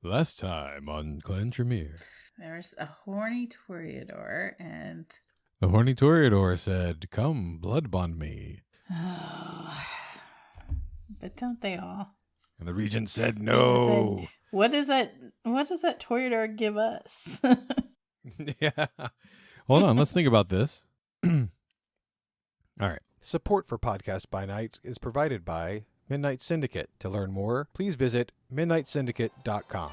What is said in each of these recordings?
Last time on Clan Tremere. There's a horny Toreador, and The horny Toreador said, "Come, blood bond me." But don't they all? And the regent said, "No." What does that Toreador give us? Yeah. Hold on, let's think about this. All right. Support for Podcast by Night is provided by Midnight Syndicate. To learn more, please visit midnightsyndicate.com.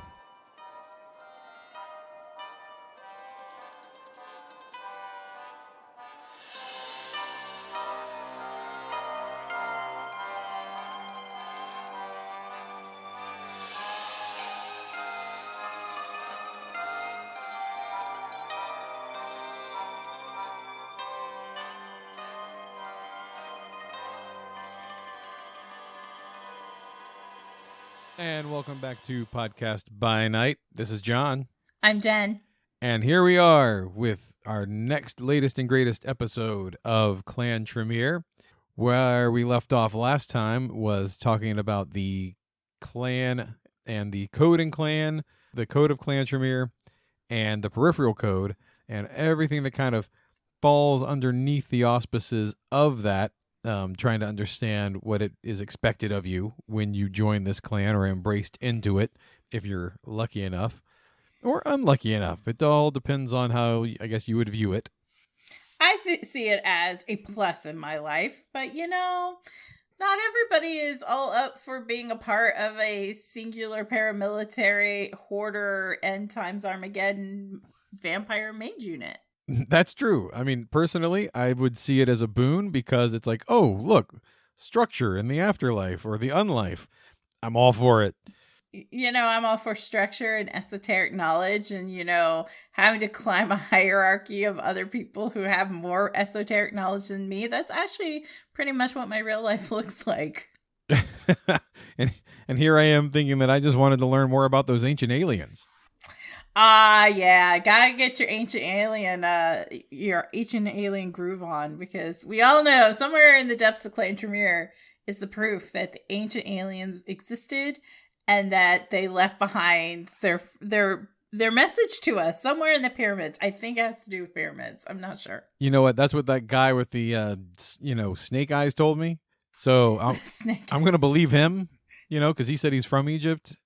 And welcome back to Podcast by Night. This is John. I'm Jen. And here we are with our next, latest, and greatest episode of Clan Tremere. Where we left off last time was talking about the clan and the code in clan, the code of Clan Tremere, and the peripheral code, and everything that kind of falls underneath the auspices of that. Trying to understand what it is expected of you when you join this clan or embraced into it, if you're lucky enough or unlucky enough. It all depends on how, I guess, you would view it. I see it as a plus in my life, but not everybody is all up for being a part of a singular paramilitary hoarder end times Armageddon vampire mage unit. That's true. I mean, personally, I would see it as a boon because it's like, oh, look, structure in the afterlife or the unlife. I'm all for it. I'm all for structure and esoteric knowledge and, having to climb a hierarchy of other people who have more esoteric knowledge than me. That's actually pretty much what my real life looks like. And here I am thinking that I just wanted to learn more about those ancient aliens. Yeah, gotta get your ancient alien groove on, because we all know somewhere in the depths of Clan Tremere is the proof that the ancient aliens existed and that they left behind their message to us somewhere in the pyramids. I think it has to do with pyramids. I'm not sure. You know what? That's what that guy with the snake eyes told me. So I'm going to believe him, because he said he's from Egypt.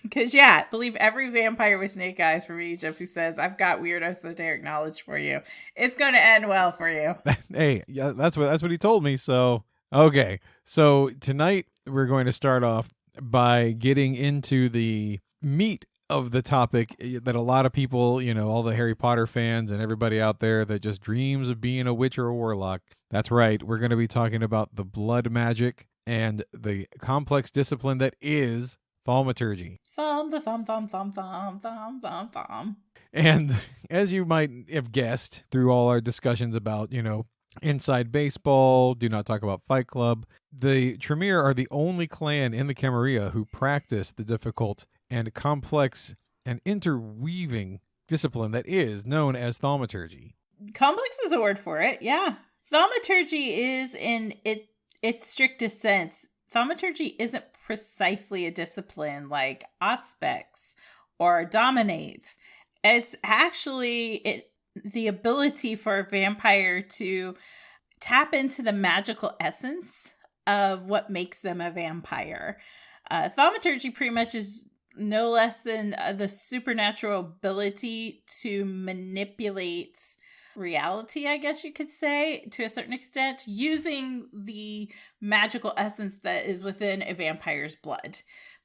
Because, believe every vampire with snake eyes from Egypt who says, I've got weird esoteric knowledge for you. It's going to end well for you. Hey, yeah, that's what he told me. So, okay. So tonight we're going to start off by getting into the meat of the topic that a lot of people, all the Harry Potter fans and everybody out there that just dreams of being a witch or a warlock. That's right. We're going to be talking about the blood magic and the complex discipline that is Thaumaturgy. Thumb. And as you might have guessed through all our discussions about, Inside Baseball, Do Not Talk About Fight Club, the Tremere are the only clan in the Camarilla who practice the difficult and complex and interweaving discipline that is known as Thaumaturgy. Complex is a word for it, yeah. Thaumaturgy is, in its strictest sense, Thaumaturgy isn't precisely a discipline like Auspex or Dominate. It's actually the ability for a vampire to tap into the magical essence of what makes them a vampire. Thaumaturgy pretty much is no less than the supernatural ability to manipulate reality, I guess you could say, to a certain extent, using the magical essence that is within a vampire's blood.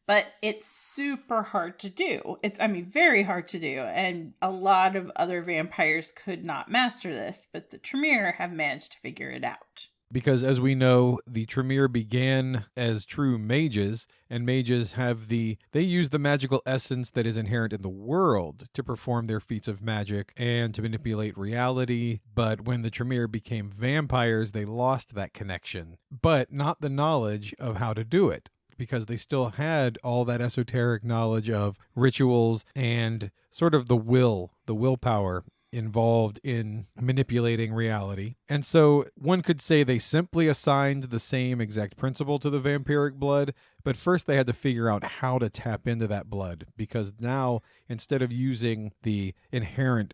But it's super hard to do. Very hard to do. And a lot of other vampires could not master this, but the Tremere have managed to figure it out. Because as we know, the Tremere began as true mages, and mages they use the magical essence that is inherent in the world to perform their feats of magic and to manipulate reality. But when the Tremere became vampires, they lost that connection, but not the knowledge of how to do it, because they still had all that esoteric knowledge of rituals and sort of the willpower involved in manipulating reality. And so one could say they simply assigned the same exact principle to the vampiric blood, but first they had to figure out how to tap into that blood, because now instead of using the inherent,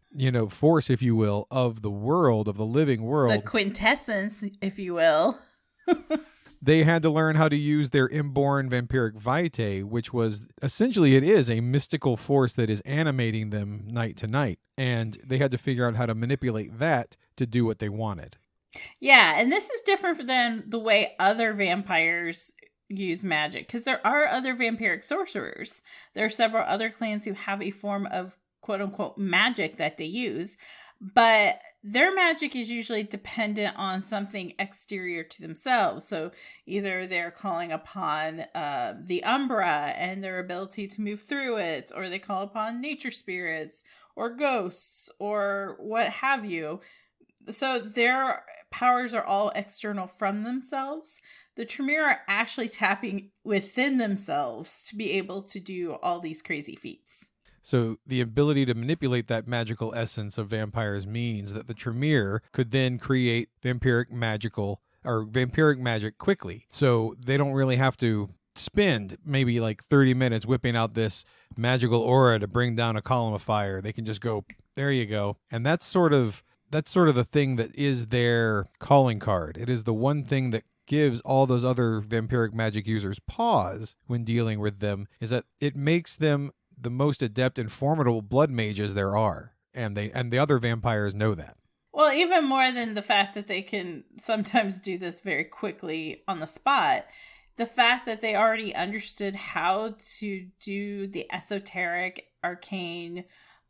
force, if you will, of the world, of the living world, the quintessence, if you will, they had to learn how to use their inborn vampiric vitae, which was essentially, it is a mystical force that is animating them night to night. And they had to figure out how to manipulate that to do what they wanted. Yeah, and this is different than the way other vampires use magic, because there are other vampiric sorcerers. There are several other clans who have a form of quote-unquote magic that they use, but their magic is usually dependent on something exterior to themselves. So either they're calling upon the Umbra and their ability to move through it, or they call upon nature spirits or ghosts or what have you. So their powers are all external from themselves. The Tremere are actually tapping within themselves to be able to do all these crazy feats. So the ability to manipulate that magical essence of vampires means that the Tremere could then create vampiric magic quickly. So they don't really have to spend maybe like 30 minutes whipping out this magical aura to bring down a column of fire. They can just go, there you go. And that's sort of the thing that is their calling card. It is the one thing that gives all those other vampiric magic users pause when dealing with them, is that it makes them the most adept and formidable blood mages there are, and the other vampires know that. Well, even more than the fact that they can sometimes do this very quickly on the spot, the fact that they already understood how to do the esoteric, arcane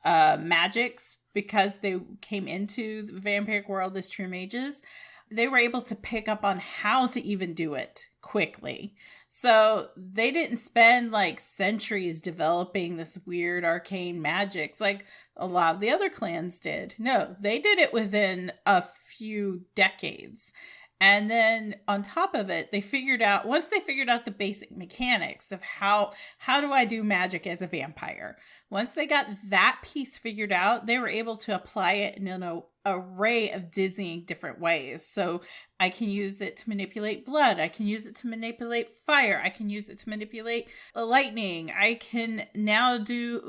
magics, because they came into the vampiric world as true mages, they were able to pick up on how to even do it quickly. So they didn't spend like centuries developing this weird arcane magics like a lot of the other clans did. No, they did it within a few decades. And then on top of it, once they figured out the basic mechanics of how do I do magic as a vampire? Once they got that piece figured out, they were able to apply it in an array of dizzying different ways. So I can use it to manipulate blood. I can use it to manipulate fire. I can use it to manipulate lightning. I can now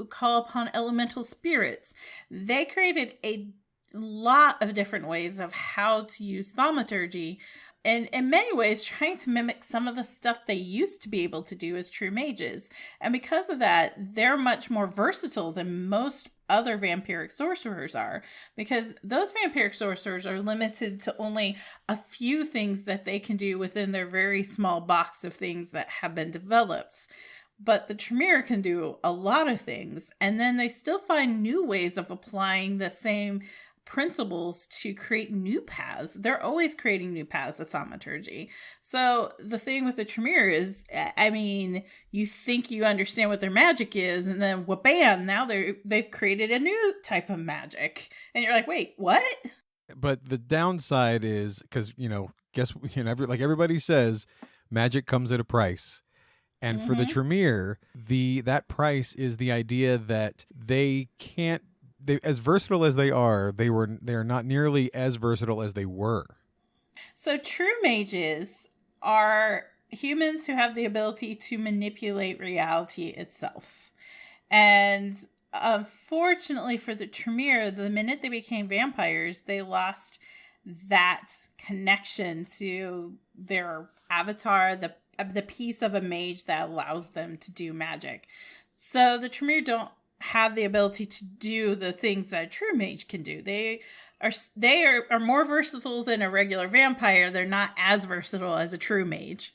call upon elemental spirits. They created a lot of different ways of how to use thaumaturgy, and in many ways trying to mimic some of the stuff they used to be able to do as true mages. And because of that, they're much more versatile than most other vampiric sorcerers are, because those vampiric sorcerers are limited to only a few things that they can do within their very small box of things that have been developed. But the Tremere can do a lot of things, and then they still find new ways of applying the same principles to create new paths. They're always creating new paths of thaumaturgy. So the thing with the Tremere is, you think you understand what their magic is, and then bam, now they've created a new type of magic, and you're like, wait, what? But the downside is, because everybody says, magic comes at a price. And for the Tremere, that price is the idea that they as versatile as they are not nearly as versatile as they were. So true mages are humans who have the ability to manipulate reality itself. And unfortunately for the Tremere, the minute they became vampires, they lost that connection to their avatar, the piece of a mage that allows them to do magic. So the Tremere don't have the ability to do the things that a true mage can do. They are more versatile than a regular vampire. They're not as versatile as a true mage.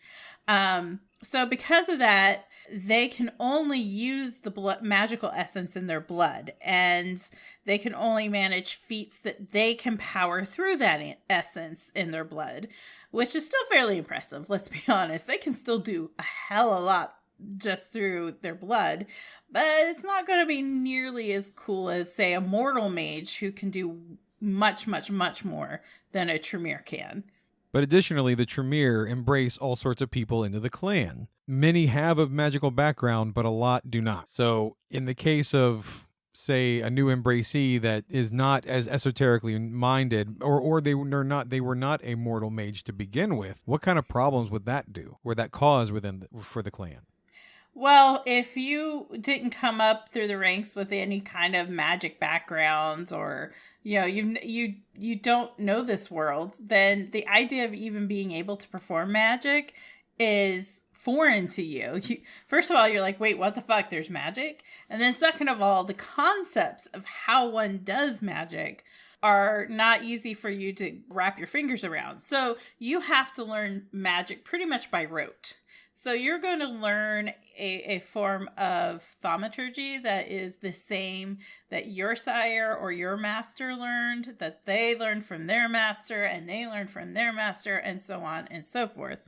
So because of that, they can only use the magical essence in their blood, and they can only manage feats that they can power through that essence in their blood, which is still fairly impressive. Let's be honest. They can still do a hell of a lot just through their blood, but it's not going to be nearly as cool as, say, a mortal mage who can do much, much, much more than a Tremere can. But additionally, the Tremere embrace all sorts of people into the clan. Many have a magical background, but a lot do not. So in the case of, say, a new embracee that is not as esoterically minded, or they were not a mortal mage to begin with, what kind of problems would that do, or that cause for the clan? Well, if you didn't come up through the ranks with any kind of magic backgrounds, or you don't know this world, then the idea of even being able to perform magic is foreign to you. First of all, you're like, wait, what the fuck? There's magic? And then second of all, the concepts of how one does magic are not easy for you to wrap your fingers around. So you have to learn magic pretty much by rote. So you're going to learn a form of thaumaturgy that is the same that your sire or your master learned, that they learned from their master, and they learned from their master, and so on and so forth.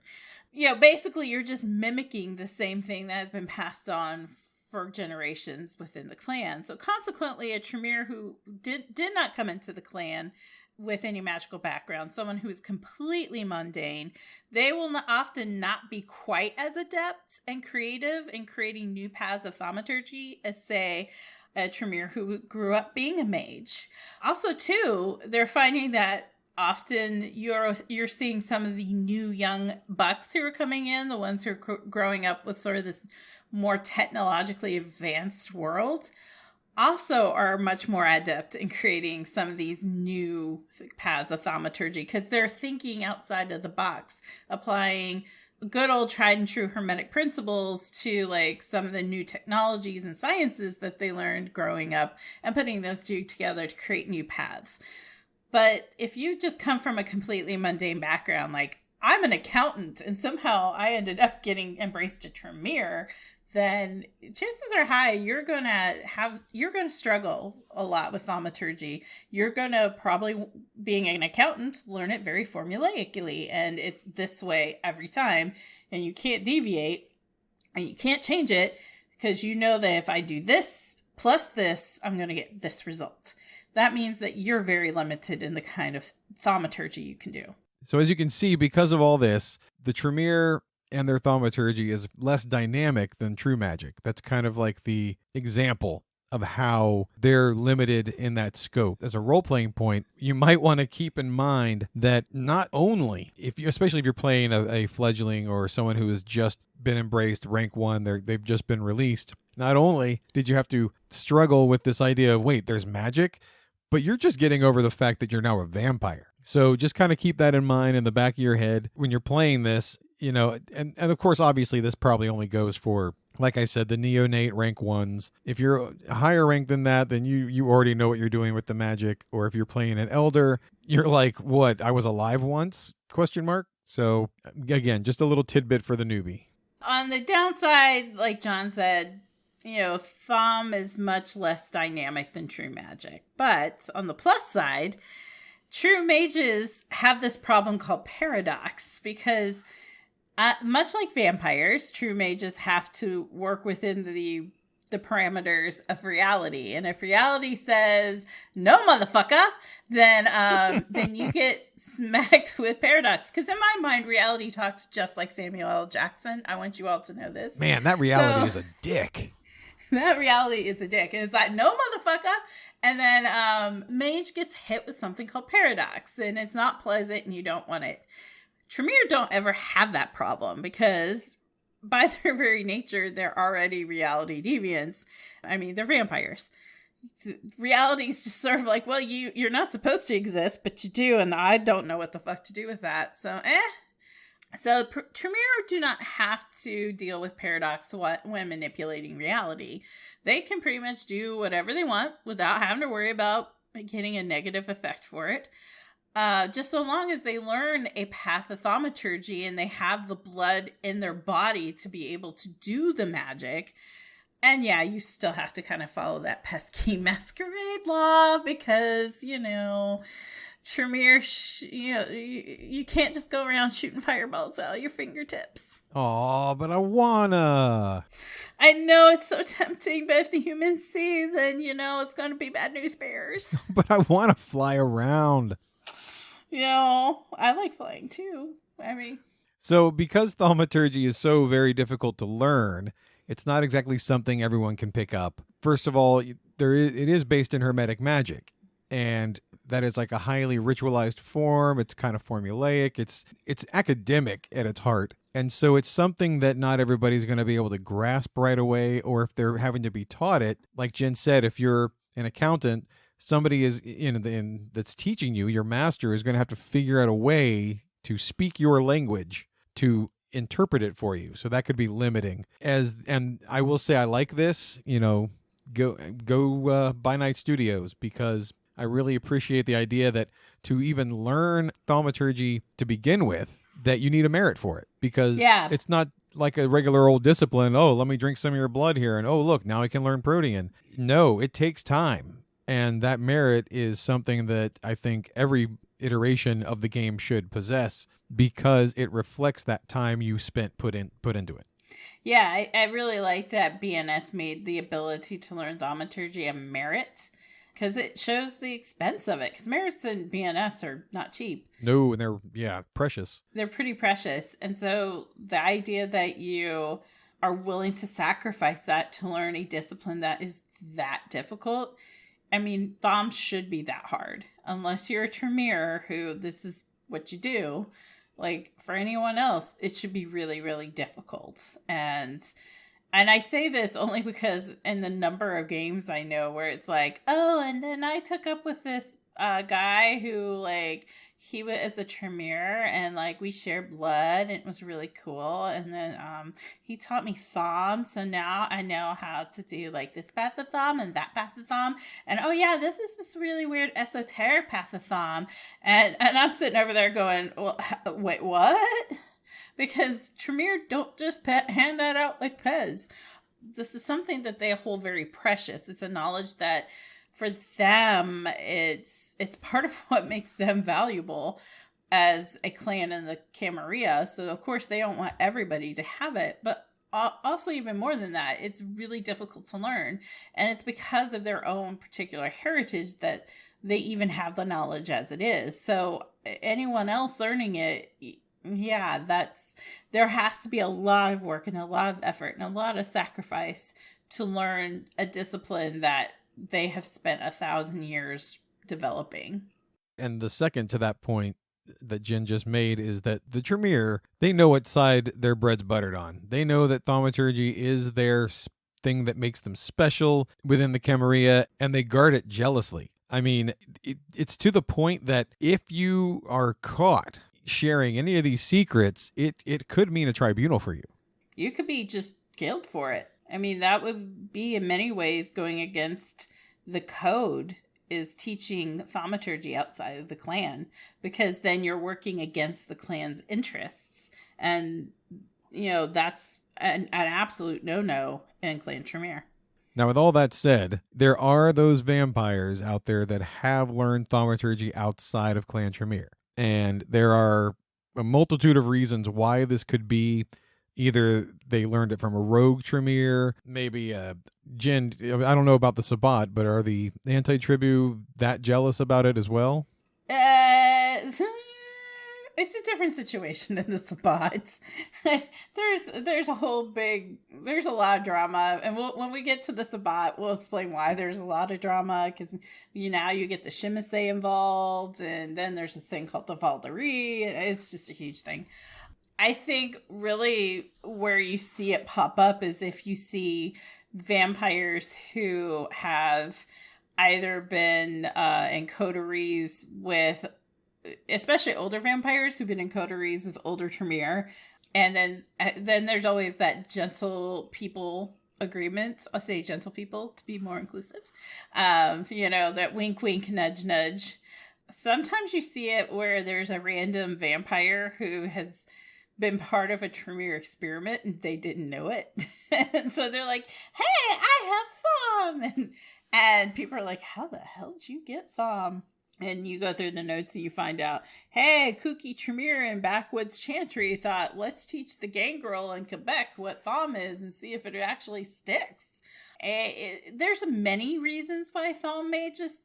Basically you're just mimicking the same thing that has been passed on for generations within the clan. So consequently, a Tremere who did not come into the clan with any magical background, someone who is completely mundane, they will often not be quite as adept and creative in creating new paths of thaumaturgy as, say, a Tremere who grew up being a mage. Also, too, they're finding that often you're seeing some of the new young bucks who are coming in, the ones who are growing up with sort of this more technologically advanced world, also are much more adept in creating some of these new paths of thaumaturgy because they're thinking outside of the box, applying good old tried and true hermetic principles to like some of the new technologies and sciences that they learned growing up and putting those two together to create new paths. But if you just come from a completely mundane background, like I'm an accountant and somehow I ended up getting embraced a Tremere, then chances are high you're going to struggle a lot with thaumaturgy. You're going to probably, being an accountant, learn it very formulaically, and it's this way every time, and you can't deviate, and you can't change it, because you know that if I do this plus this, I'm going to get this result. That means that you're very limited in the kind of thaumaturgy you can do. So as you can see, because of all this, the Tremere and their thaumaturgy is less dynamic than true magic. That's kind of like the example of how they're limited in that scope. As a role-playing point, you might want to keep in mind that not only, especially if you're playing a fledgling or someone who has just been embraced, rank 1, they've just been released, not only did you have to struggle with this idea of, wait, there's magic, but you're just getting over the fact that you're now a vampire. So just kind of keep that in mind in the back of your head when you're playing this. And of course, obviously, this probably only goes for, like I said, the neonate rank 1s. If you're a higher rank than that, then you already know what you're doing with the magic. Or if you're playing an elder, you're like, what, I was alive once? ? So again, just a little tidbit for the newbie. On the downside, like John said, THAUM is much less dynamic than true magic. But on the plus side, true mages have this problem called paradox, because much like vampires, true mages have to work within the parameters of reality. And if reality says, no, motherfucker, then you get smacked with paradox. Because in my mind, reality talks just like Samuel L. Jackson. I want you all to know this. Man, that reality is a dick. That reality is a dick. And it's like, no, motherfucker. And then mage gets hit with something called paradox. And it's not pleasant and you don't want it. Tremere don't ever have that problem because by their very nature, they're already reality deviants. I mean, they're vampires. Reality is just sort of like, well, you're not supposed to exist, but you do, and I don't know what the fuck to do with that. So, So Tremere do not have to deal with paradox when manipulating reality. They can pretty much do whatever they want without having to worry about getting a negative effect for it. Just so long as they learn a path of thaumaturgy and they have the blood in their body to be able to do the magic. And yeah, you still have to kind of follow that pesky masquerade law because, Tremere, you can't just go around shooting fireballs out of your fingertips. Oh, but I wanna. I know it's so tempting, but if the humans see, then, it's going to be bad news bears. But I want to fly around. I like flying too. So because thaumaturgy is so very difficult to learn, it's not exactly something everyone can pick up. First of all, it is based in Hermetic magic, and that is like a highly ritualized form. It's kind of formulaic. It's academic at its heart. And so it's something that not everybody's going to be able to grasp right away, or if they're having to be taught it. Like Jen said, if you're an accountant, somebody is that's teaching you, your master is going to have to figure out a way to speak your language to interpret it for you. So that could be limiting. And I will say I like this, go By Night Studios, because I really appreciate the idea that to even learn thaumaturgy to begin with, that you need a merit for it, because it's not like a regular old discipline. Oh, let me drink some of your blood here, and oh, look, now I can learn Protean. No, it takes time, and that merit is something that I think every iteration of the game should possess, because it reflects that time you spent put into it. Yeah, I really like that BNS made the ability to learn thaumaturgy a merit, because it shows the expense of it. Because merits in BNS are not cheap. No, and they're precious. They're pretty precious. And so the idea that you are willing to sacrifice that to learn a discipline that is that difficult, I mean, THAUM should be that hard. Unless you're a Tremere, who this is what you do. Like, for anyone else, it should be really, really difficult. And I say this only because in the number of games I know where it's like, oh, and then I took up with this guy who, like, he was a Tremere, and, like, we shared blood, and it was really cool. And then he taught me THAUM, so now I know how to do, like, this path of THAUM and that path of THAUM. And, oh, yeah, this is this really weird esoteric path of THAUM. And I'm sitting over there going, well, wait, what? Because Tremere don't just hand that out like Pez. This is something that they hold very precious. It's a knowledge that for them, it's part of what makes them valuable as a clan in the Camarilla. So, of course, they don't want everybody to have it. But also, even more than that, it's really difficult to learn. And it's because of their own particular heritage that they even have the knowledge as it is. So, anyone else learning it, yeah, there has to be a lot of work and a lot of effort and a lot of sacrifice to learn a discipline that they have spent 1,000 years developing. And the second to that point that Jen just made is that the Tremere, they know what side their bread's buttered on. They know that thaumaturgy is their thing that makes them special within the Camarilla, and they guard it jealously. I mean, it's to the point that if you are caught sharing any of these secrets, it could mean a tribunal for you. You could be just killed for it. I mean, that would be in many ways going against the code, is teaching thaumaturgy outside of the clan, because then you're working against the clan's interests. And, that's an absolute no-no in Clan Tremere. Now, with all that said, there are those vampires out there that have learned thaumaturgy outside of Clan Tremere. And there are a multitude of reasons why this could be. Either they learned it from a rogue Tremere, maybe Jen, I don't know about the Sabbat, but are the anti-tribu that jealous about it as well? It's a different situation in the Sabbats. there's a lot of drama, and when we get to the Sabbat, we'll explain why there's a lot of drama, because now you get the Shimase involved, and then there's a thing called the Valderie. It's just a huge thing. I think really where you see it pop up is if you see vampires who have either been in coteries with, especially older vampires who've been in coteries with older Tremere. And then there's always that gentle people agreement. I'll say gentle people to be more inclusive. That wink, wink, nudge, nudge. Sometimes you see it where there's a random vampire who has been part of a Tremere experiment and they didn't know it. And so they're like, hey, I have THAUM. And people are like, how the hell did you get THAUM? And you go through the notes and you find out, hey, kooky Tremere and backwoods chantry thought, let's teach the gangrel in Quebec what THAUM is and see if it actually sticks. There's many reasons why THAUM may just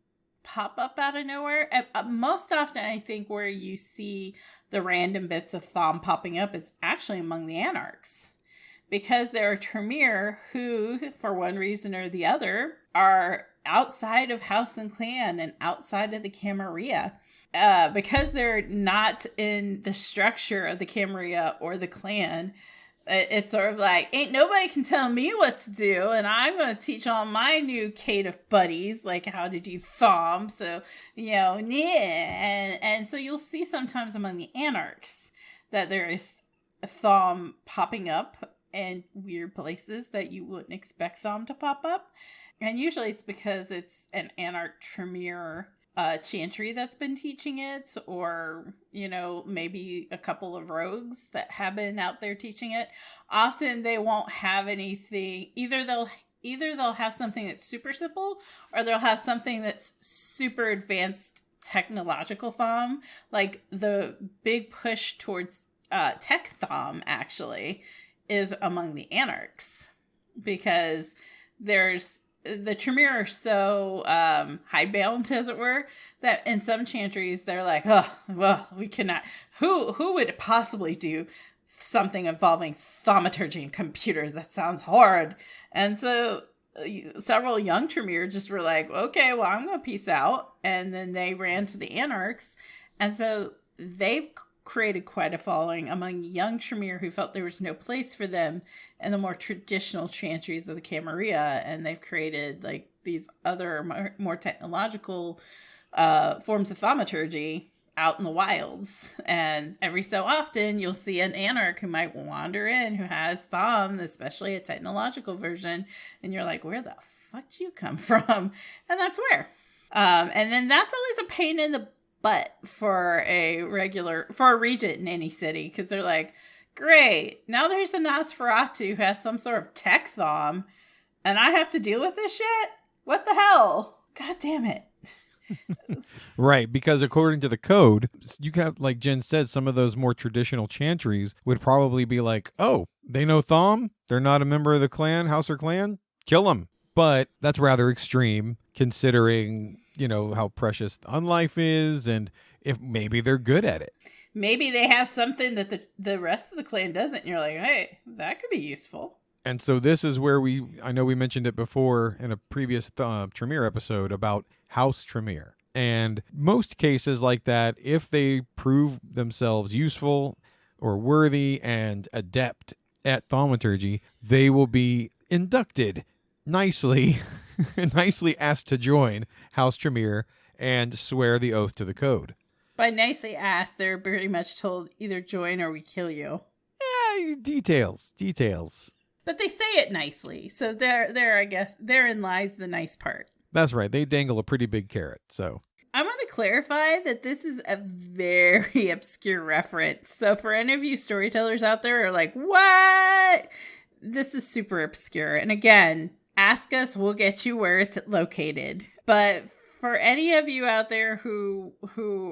pop up out of nowhere. Most often, I think where you see the random bits of THAUM popping up is actually among the anarchs. Because there are Tremere who, for one reason or the other, are outside of house and clan and outside of the Camarilla. Because they're not in the structure of the Camarilla or the clan, it's sort of like, ain't nobody can tell me what to do, and I'm going to teach all my new caitiff buddies, like, how to do THAUM, so, and so you'll see sometimes among the anarchs that there is a THAUM popping up in weird places that you wouldn't expect THAUM to pop up, and usually it's because it's an anarch Tremere chantry that's been teaching it, or maybe a couple of rogues that have been out there teaching it. Often they won't have anything. Either they'll have something that's super simple, or they'll have something that's super advanced technological THAUM. Like the big push towards tech THAUM actually is among the anarchs, because the Tremere are so hidebound, as it were, that in some chantries they're like, oh, well, we cannot. Who would possibly do something involving thaumaturgy and computers? That sounds hard. And so several young Tremere just were like, okay, well, I'm going to peace out. And then they ran to the anarchs. And so they've created quite a following among young Tremere who felt there was no place for them in the more traditional chantries of the Camarilla, and they've created like these other more technological forms of thaumaturgy out in the wilds. And every so often you'll see an anarch who might wander in who has THAUM, especially a technological version, and you're like, where the fuck did you come from? And that's where. And then that's always a pain in the butt for a regent in any city, because they're like, great, now there's a Nosferatu who has some sort of tech THAUM, and I have to deal with this shit? What the hell? God damn it. Right, because according to the code, you have, like Jen said, some of those more traditional chantries would probably be like, oh, they know THAUM, they're not a member of the clan, house or clan, kill them. But that's rather extreme, considering how precious unlife is, and if maybe they're good at it. Maybe they have something that the rest of the clan doesn't, and you're like, hey, that could be useful. And so this is where I know we mentioned it before in a previous Tremere episode about House Tremere. And most cases like that, if they prove themselves useful or worthy and adept at thaumaturgy, they will be inducted nicely asked to join House Tremere and swear the oath to the code. By nicely asked, they're pretty much told either join or we kill you. Details. But they say it nicely, so there I guess therein lies the nice part. That's right. They dangle a pretty big carrot. So I'm going to clarify that this is a very obscure reference. So for any of you storytellers out there who are like, what? This is super obscure. And again, ask us, we'll get you where it's located. But for any of you out there who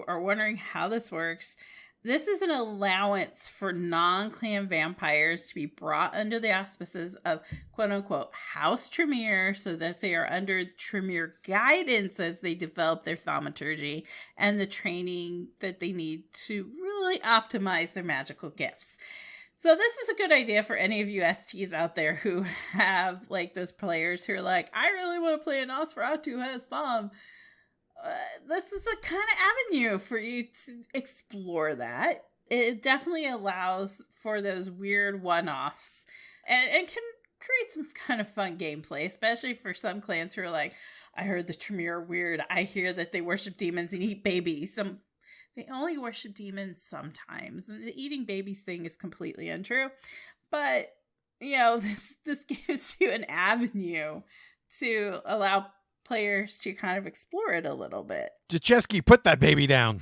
are wondering how this works, this is an allowance for non-clan vampires to be brought under the auspices of quote-unquote House Tremere, so that they are under Tremere guidance as they develop their thaumaturgy and the training that they need to really optimize their magical gifts. So this is a good idea for any of you STs out there who have like those players who are like, I really want to play a Nosferatu who has THAUM. This is a kind of avenue for you to explore that. It definitely allows for those weird one-offs and can create some kind of fun gameplay, especially for some clans who are like, I heard the Tremere are weird. I hear that they worship demons and eat babies. They only worship demons sometimes. And the eating babies thing is completely untrue. But, this gives you an avenue to allow players to kind of explore it a little bit. Jacheski, put that baby down.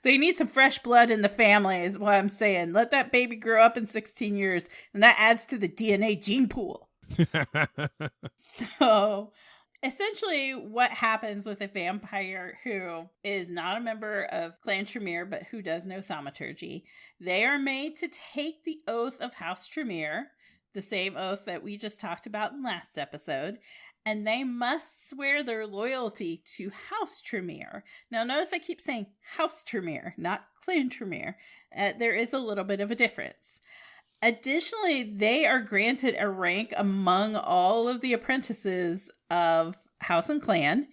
They need some fresh blood in the family is what I'm saying. Let that baby grow up in 16 years, and that adds to the DNA gene pool. So essentially what happens with a vampire who is not a member of Clan Tremere but who does know thaumaturgy, they are made to take the oath of House Tremere, the same oath that we just talked about in last episode, and they must swear their loyalty to House Tremere. Now notice I keep saying House Tremere, not Clan Tremere. There is a little bit of a difference. Additionally, they are granted a rank among all of the apprentices of house and clan,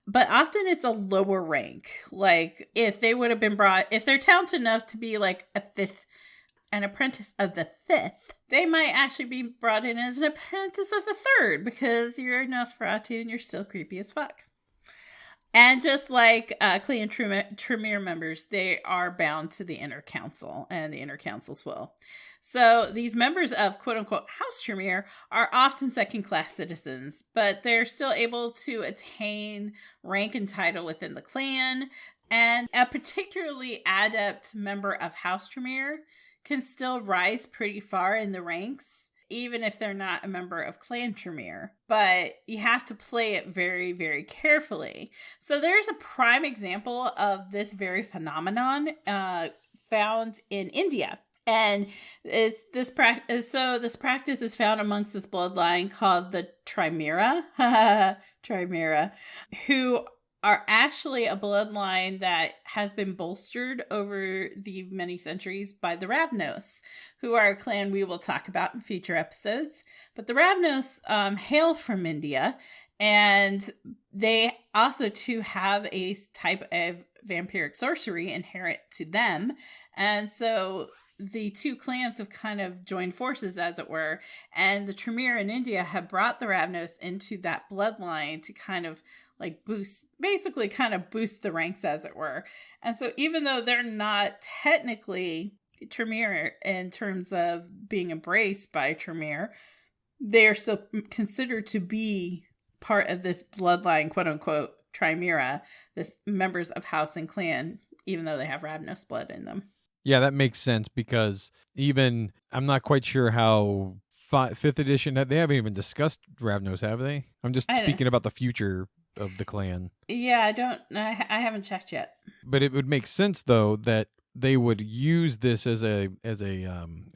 but often it's a lower rank. Like if they would have been brought, if they're talented enough to be like an apprentice of the 5th, they might actually be brought in as an apprentice of the 3rd because you're Nosferatu and you're still creepy as fuck. And just like Clan Tremere members, they are bound to the Inner Council and the Inner Council's will. So these members of quote-unquote House Tremere are often second-class citizens, but they're still able to attain rank and title within the clan. And a particularly adept member of House Tremere can still rise pretty far in the ranks, even if they're not a member of Clan Tremere. But you have to play it very, very carefully. So there's a prime example of this very phenomenon found in India. And this practice is found amongst this bloodline called the Tremere, who are actually a bloodline that has been bolstered over the many centuries by the Ravnos, who are a clan we will talk about in future episodes. But the Ravnos hail from India, and they also too have a type of vampiric sorcery inherent to them. And so the two clans have kind of joined forces, as it were, and the Tremere in India have brought the Ravnos into that bloodline to kind of like boost the ranks, as it were. And so even though they're not technically Tremere in terms of being embraced by Tremere, they are still considered to be part of this bloodline, quote unquote, Tremere, this members of house and clan, even though they have Ravnos blood in them. Yeah, that makes sense because even I'm not quite sure how 5th edition, they haven't even discussed Ravnos, have they? I'm just speaking about the future of the clan. Yeah, I haven't checked yet. But it would make sense though that they would use this as a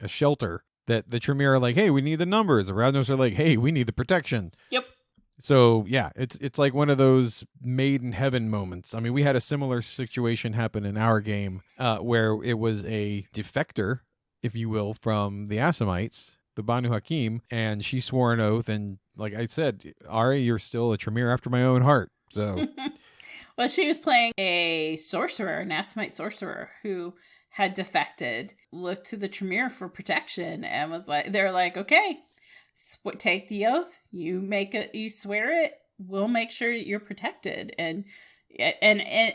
shelter, that the Tremere are like, hey, we need the numbers. The Ravnos are like, hey, we need the protection. Yep. So yeah, it's like one of those made in heaven moments. I mean, we had a similar situation happen in our game where it was a defector, if you will, from the Assamites, the Banu Hakim, and she swore an oath. And like I said, Ari, you're still a Tremere after my own heart. So, well, she was playing a sorcerer, an Assamite sorcerer who had defected, looked to the Tremere for protection, and was like, they're like, okay, take the oath, you swear it, we'll make sure you're protected. And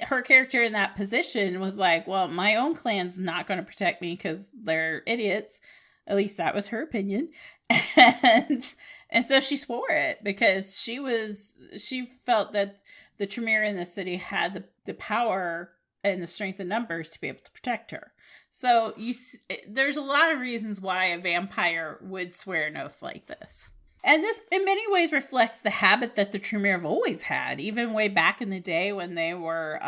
her character in that position was like, well, my own clan's not going to protect me because they're idiots. At least that was her opinion. And so she swore it because she felt that the Tremere in the city had the power and the strength in numbers to be able to protect her. So there's a lot of reasons why a vampire would swear an oath like this. And this, in many ways, reflects the habit that the Tremere have always had, even way back in the day when they were,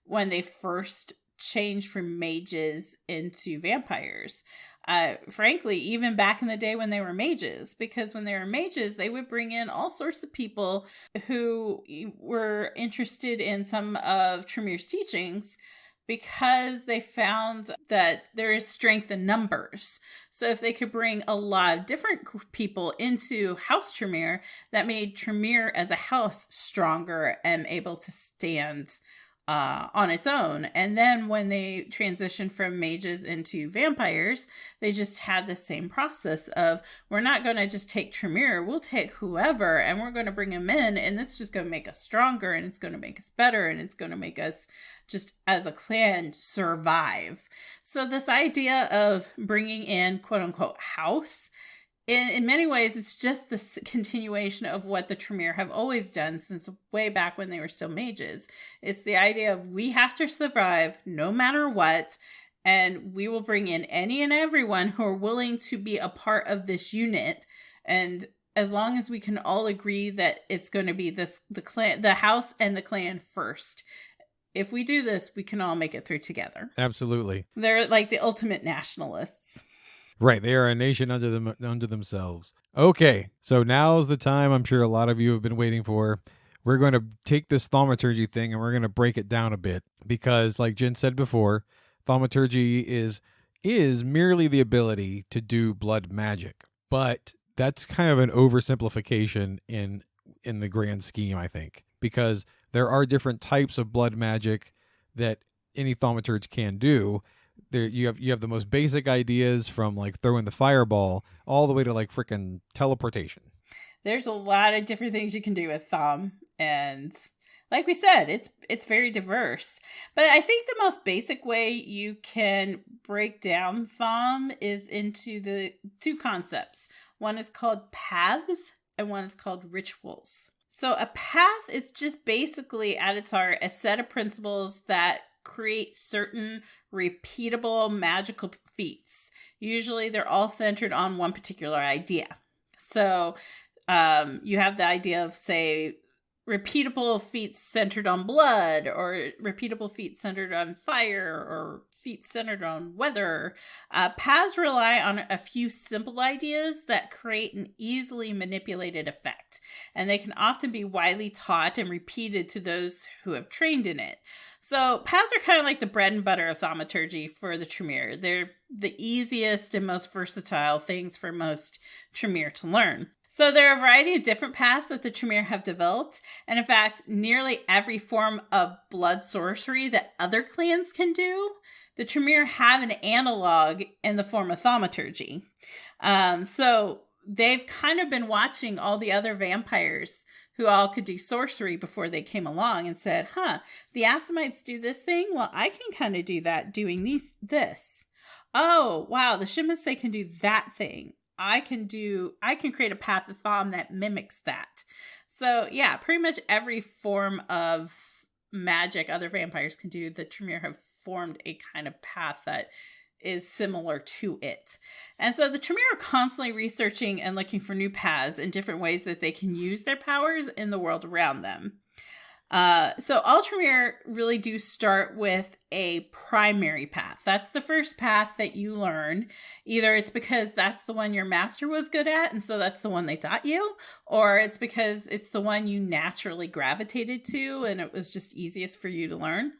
when they first changed from mages into vampires. Frankly, even back in the day when they were mages, because when they were mages, they would bring in all sorts of people who were interested in some of Tremere's teachings because they found that there is strength in numbers. So if they could bring a lot of different people into House Tremere, that made Tremere as a house stronger and able to stand on its own. And then when they transitioned from mages into vampires, they just had the same process of, we're not going to just take Tremere, we'll take whoever and we're going to bring him in, and it's just going to make us stronger, and it's going to make us better, and it's going to make us just as a clan survive. So this idea of bringing in quote unquote house, in many ways, it's just the continuation of what the Tremere have always done since way back when they were still mages. It's the idea of, we have to survive no matter what, and we will bring in any and everyone who are willing to be a part of this unit. And as long as we can all agree that it's going to be the house and the clan first. If we do this, we can all make it through together. Absolutely. They're like the ultimate nationalists. Right, they are a nation unto themselves. Okay, so now's the time I'm sure a lot of you have been waiting for. We're going to take this thaumaturgy thing and we're going to break it down a bit because, like Jen said before, thaumaturgy is is merely the ability to do blood magic. But that's kind of an oversimplification in the grand scheme, I think, because there are different types of blood magic that any thaumaturge can do. There you have the most basic ideas, from like throwing the fireball all the way to like freaking teleportation. There's a lot of different things you can do with THAUM, and like we said, it's very diverse. But I think the most basic way you can break down THAUM is into the two concepts. One is called paths and one is called rituals. So a path is just basically, at its heart, a set of principles that create certain repeatable magical feats. Usually they're all centered on one particular idea. So you have the idea of, say, repeatable feats centered on blood, or repeatable feats centered on fire, or feats centered on weather. Paths rely on a few simple ideas that create an easily manipulated effect, and they can often be widely taught and repeated to those who have trained in it. So paths are kind of like the bread and butter of thaumaturgy for the Tremere. They're the easiest and most versatile things for most Tremere to learn. So there are a variety of different paths that the Tremere have developed, and in fact, nearly every form of blood sorcery that other clans can do, the Tremere have an analog in the form of thaumaturgy. So they've kind of been watching all the other vampires who all could do sorcery before they came along and said, the Assamites do this thing? Well, I can kind of do that doing this. Oh, wow, the Shimase can do that thing. I can create a path of THAUM that mimics that. So yeah, pretty much every form of magic other vampires can do, the Tremere have formed a kind of path that is similar to it. And so the Tremere are constantly researching and looking for new paths and different ways that they can use their powers in the world around them. So all Tremere really do start with a primary path. That's the first path that you learn. Either it's because that's the one your master was good at, and so that's the one they taught you, or it's because it's the one you naturally gravitated to and it was just easiest for you to learn.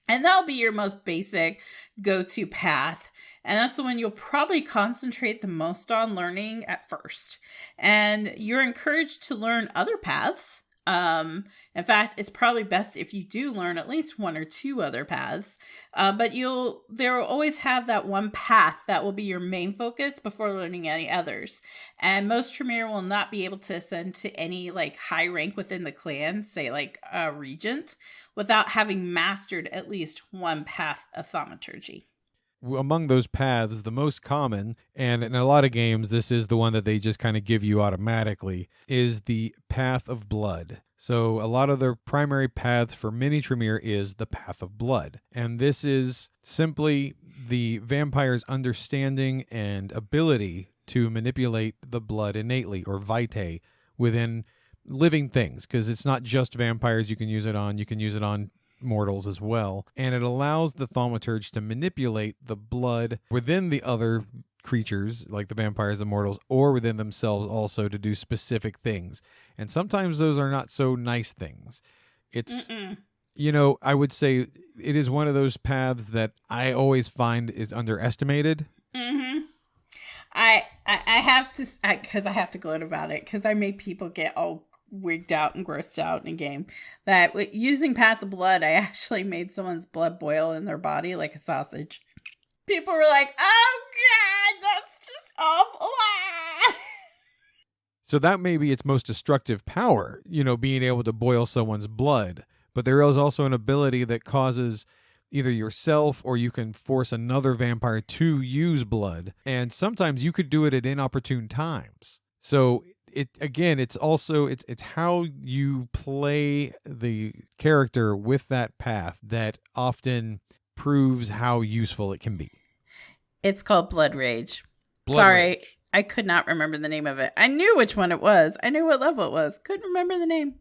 And that'll be your most basic go-to path. And that's the one you'll probably concentrate the most on learning at first. And you're encouraged to learn other paths. In fact, it's probably best if you do learn at least one or two other paths, but there will always have that one path that will be your main focus before learning any others. And most Tremere will not be able to ascend to any like high rank within the clan, say like a regent, without having mastered at least one path of thaumaturgy. Among those paths, the most common, and in a lot of games, this is the one that they just kind of give you automatically, is the Path of Blood. So a lot of the primary paths for many Tremere is the Path of Blood. And this is simply the vampire's understanding and ability to manipulate the blood innately, or vitae, within living things. Because it's not just vampires you can use it on mortals as well, and it allows the thaumaturge to manipulate the blood within the other creatures, like the vampires and mortals, or within themselves also, to do specific things. And sometimes those are not so nice things. It's, I would say it is one of those paths that I always find is underestimated. Mm-hmm. I have to, because I have to gloat about it, because I made people get all wigged out and grossed out in a game, that using Path of Blood, I actually made someone's blood boil in their body like a sausage. People were like, oh god, that's just awful. So that may be its most destructive power, being able to boil someone's blood. But there is also an ability that causes either yourself or you can force another vampire to use blood. And sometimes you could do it at inopportune times. So it's how you play the character with that path that often proves how useful it can be. It's called Blood Rage. Rage. I could not remember the name of it. I knew which one it was. I knew what level it was. Couldn't remember the name.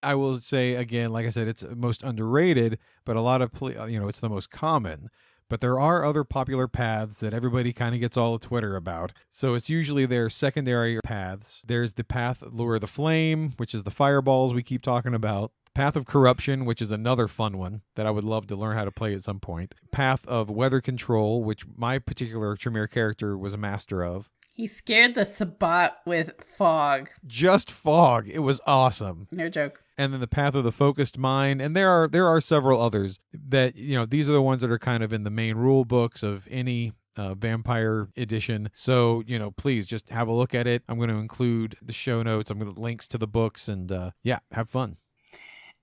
I will say again, like I said, it's most underrated, but a lot of it's the most common. But there are other popular paths that everybody kind of gets all of Twitter about. So it's usually their secondary paths. There's the path Lure of the Flame, which is the fireballs we keep talking about. Path of Corruption, which is another fun one that I would love to learn how to play at some point. Path of Weather Control, which my particular Tremere character was a master of. He scared the Sabbat with fog. Just fog. It was awesome. No joke. And then the Path of the Focused Mind, and there are several others that, these are the ones that are kind of in the main rule books of any vampire edition. So, please just have a look at it. I'm going to include the show notes. I'm going to links to the books, and have fun.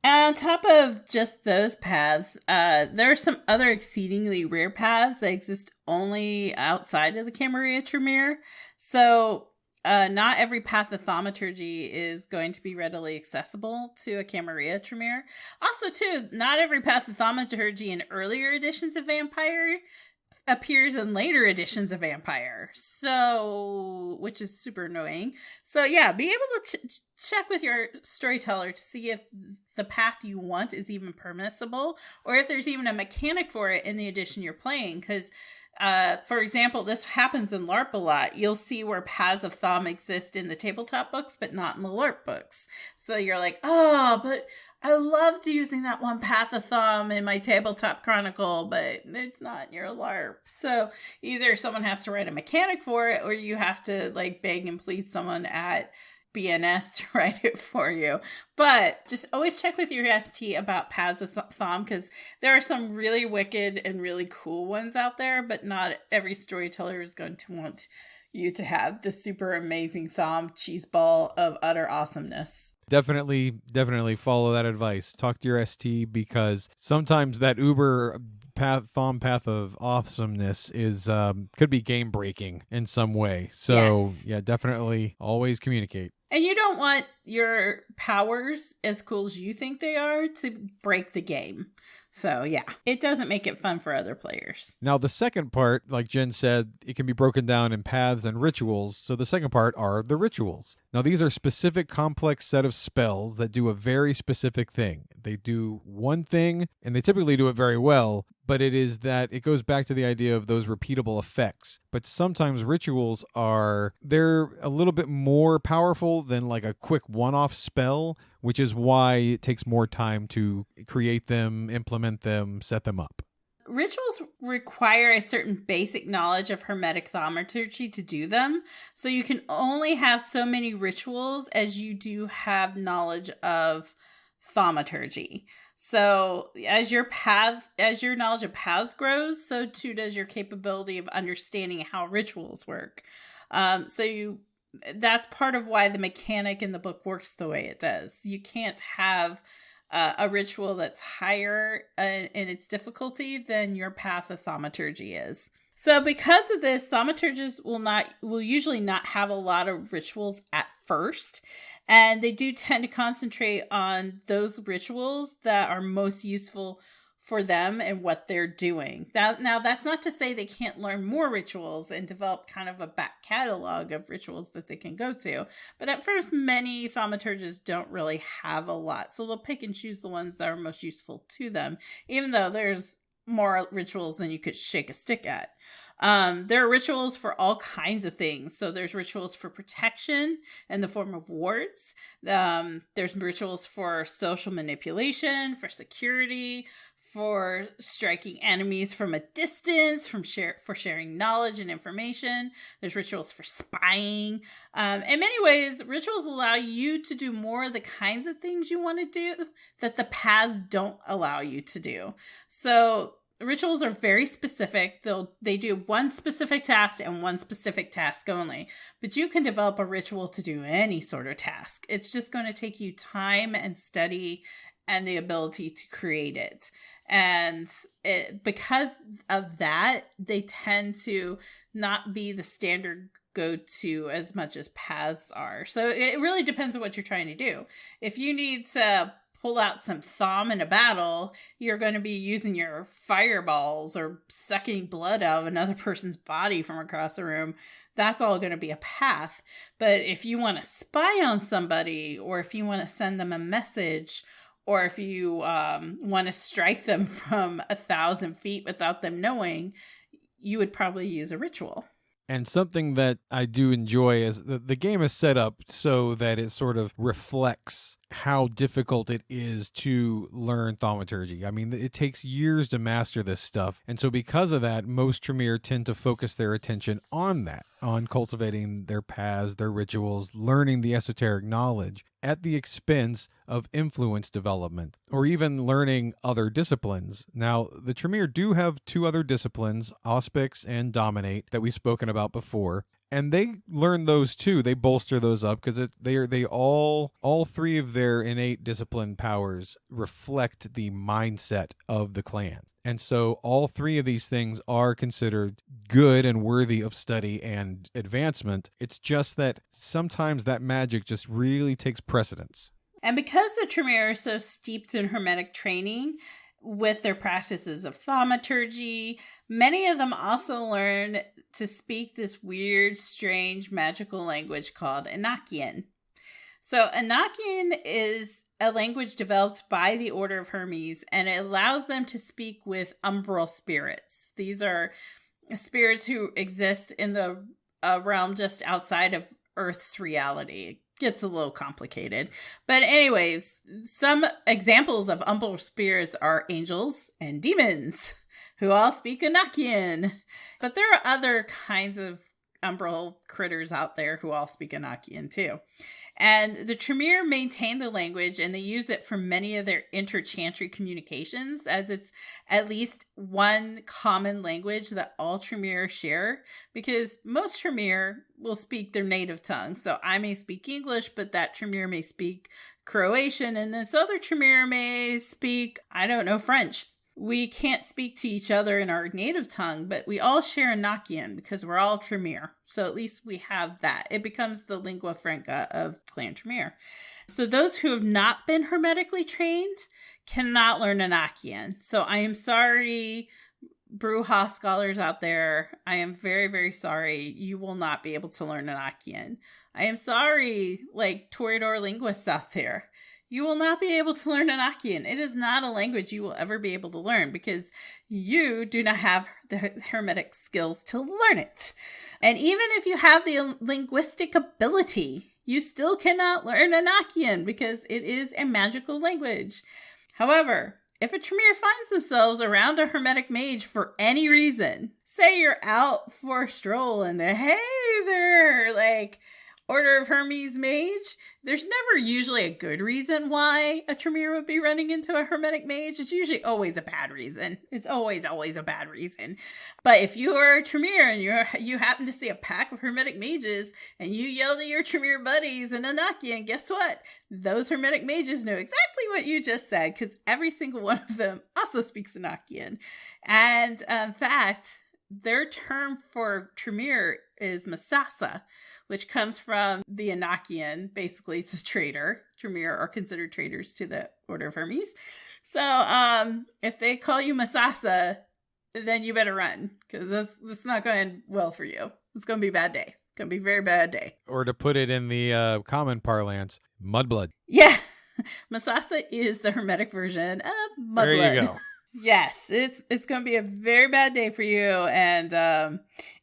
On top of just those paths, there are some other exceedingly rare paths that exist only outside of the Camarilla Tremere. So not every path of thaumaturgy is going to be readily accessible to a Camarilla Tremere. Also, too, not every path of thaumaturgy in earlier editions of Vampire appears in later editions of Vampire, which is super annoying. So yeah, be able to check with your storyteller to see if the path you want is even permissible, or if there's even a mechanic for it in the edition you're playing. Because for example, this happens in LARP a lot. You'll see where paths of THAUM exist in the tabletop books, but not in the LARP books. So you're like, oh, but I loved using that one path of THAUM in my tabletop chronicle, but it's not in your LARP. So either someone has to write a mechanic for it, or you have to beg and plead someone at BNS to write it for you. But just always check with your ST about paths of THAUM, because there are some really wicked and really cool ones out there, but not every storyteller is going to want you to have the super amazing THAUM cheese ball of utter awesomeness. Definitely follow that advice. Talk to your ST, because sometimes that Uber THAUM path of awesomeness is could be game breaking in some way. So yes. Yeah, definitely always communicate. And you don't want your powers, as cool as you think they are, to break the game. So yeah, it doesn't make it fun for other players. Now the second part, like Jen said, it can be broken down in paths and rituals. So the second part are the rituals. Now these are specific complex set of spells that do a very specific thing. They do one thing, and they typically do it very well, but it goes back to the idea of those repeatable effects. But sometimes rituals they're a little bit more powerful than like a quick one-off spell, which is why it takes more time to create them, implement them, set them up. Rituals require a certain basic knowledge of Hermetic Thaumaturgy to do them. So you can only have so many rituals as you do have knowledge of Thaumaturgy. So as your knowledge of paths grows, so too does your capability of understanding how rituals work. That's part of why the mechanic in the book works the way it does. You can't have a ritual that's higher in its difficulty than your path of thaumaturgy is. So because of this, thaumaturgists will usually not have a lot of rituals at first, and they do tend to concentrate on those rituals that are most useful for them and what they're doing. Now, that's not to say they can't learn more rituals and develop kind of a back catalog of rituals that they can go to. But at first, many thaumaturgists don't really have a lot. So they'll pick and choose the ones that are most useful to them, even though there's more rituals than you could shake a stick at. There are rituals for all kinds of things. So there's rituals for protection in the form of wards. There's rituals for social manipulation, for security, for striking enemies from a distance, for sharing knowledge and information. There's rituals for spying. In many ways, rituals allow you to do more of the kinds of things you want to do that the paths don't allow you to do. So rituals are very specific. They do one specific task and one specific task only. But you can develop a ritual to do any sort of task. It's just going to take you time and study and the ability to create it. And because of that, they tend to not be the standard go-to as much as paths are. So it really depends on what you're trying to do. If you need to pull out some THAUM in a battle, you're going to be using your fireballs or sucking blood out of another person's body from across the room. That's all going to be a path. But if you want to spy on somebody, or if you want to send them a message, or if you want to strike them from 1,000 feet without them knowing, you would probably use a ritual. And something that I do enjoy is the game is set up so that it sort of reflects how difficult it is to learn thaumaturgy. I mean, it takes years to master this stuff. And so because of that, most Tremere tend to focus their attention on that, on cultivating their paths, their rituals, learning the esoteric knowledge at the expense of influence development or even learning other disciplines. Now, the Tremere do have two other disciplines, Auspics and Dominate, that we've spoken about before. And they learn those too. They bolster those up because they all three of their innate discipline powers reflect the mindset of the clan. And so all three of these things are considered good and worthy of study and advancement. It's just that sometimes that magic just really takes precedence. And because the Tremere are so steeped in hermetic training with their practices of thaumaturgy, many of them also learn to speak this weird, strange, magical language called Enochian. So Enochian is a language developed by the Order of Hermes, and it allows them to speak with umbral spirits. These are spirits who exist in the realm just outside of Earth's reality. It gets a little complicated. But anyways, some examples of umbral spirits are angels and demons, who all speak Enochian. But there are other kinds of umbral critters out there who all speak Enochian too. And the Tremere maintain the language, and they use it for many of their interchantry communications, as it's at least one common language that all Tremere share, because most Tremere will speak their native tongue. So I may speak English, but that Tremere may speak Croatian, and this other Tremere may speak, French. We can't speak to each other in our native tongue, but we all share Enochian because we're all Tremere. So at least we have that. It becomes the lingua franca of Clan Tremere. So those who have not been hermetically trained cannot learn Enochian. So I am sorry, Bruja scholars out there. I am very, very sorry. You will not be able to learn Enochian. I am sorry, Toreador linguists out there. You will not be able to learn Enochian. It is not a language you will ever be able to learn because you do not have the hermetic skills to learn it. And even if you have the linguistic ability, you still cannot learn Enochian because it is a magical language. However, if a Tremere finds themselves around a hermetic mage for any reason, say you're out for a stroll and hey there, Order of Hermes mage, there's never usually a good reason why a Tremere would be running into a hermetic mage. It's usually always a bad reason. It's always a bad reason. But if you are a Tremere and you happen to see a pack of hermetic mages and you yell to your Tremere buddies in Enochian, guess what? Those hermetic mages know exactly what you just said because every single one of them also speaks Enochian. And in fact, their term for Tremere is Masasa, which comes from the Enochian. Basically, it's a traitor. Tremere are considered traitors to the Order of Hermes. So if they call you Masasa, then you better run, because that's not going well for you. It's going to be a bad day. It's going to be a very bad day. Or to put it in the common parlance, mudblood. Yeah. Masasa is the hermetic version of mudblood. There you go. Yes, it's going to be a very bad day for you. And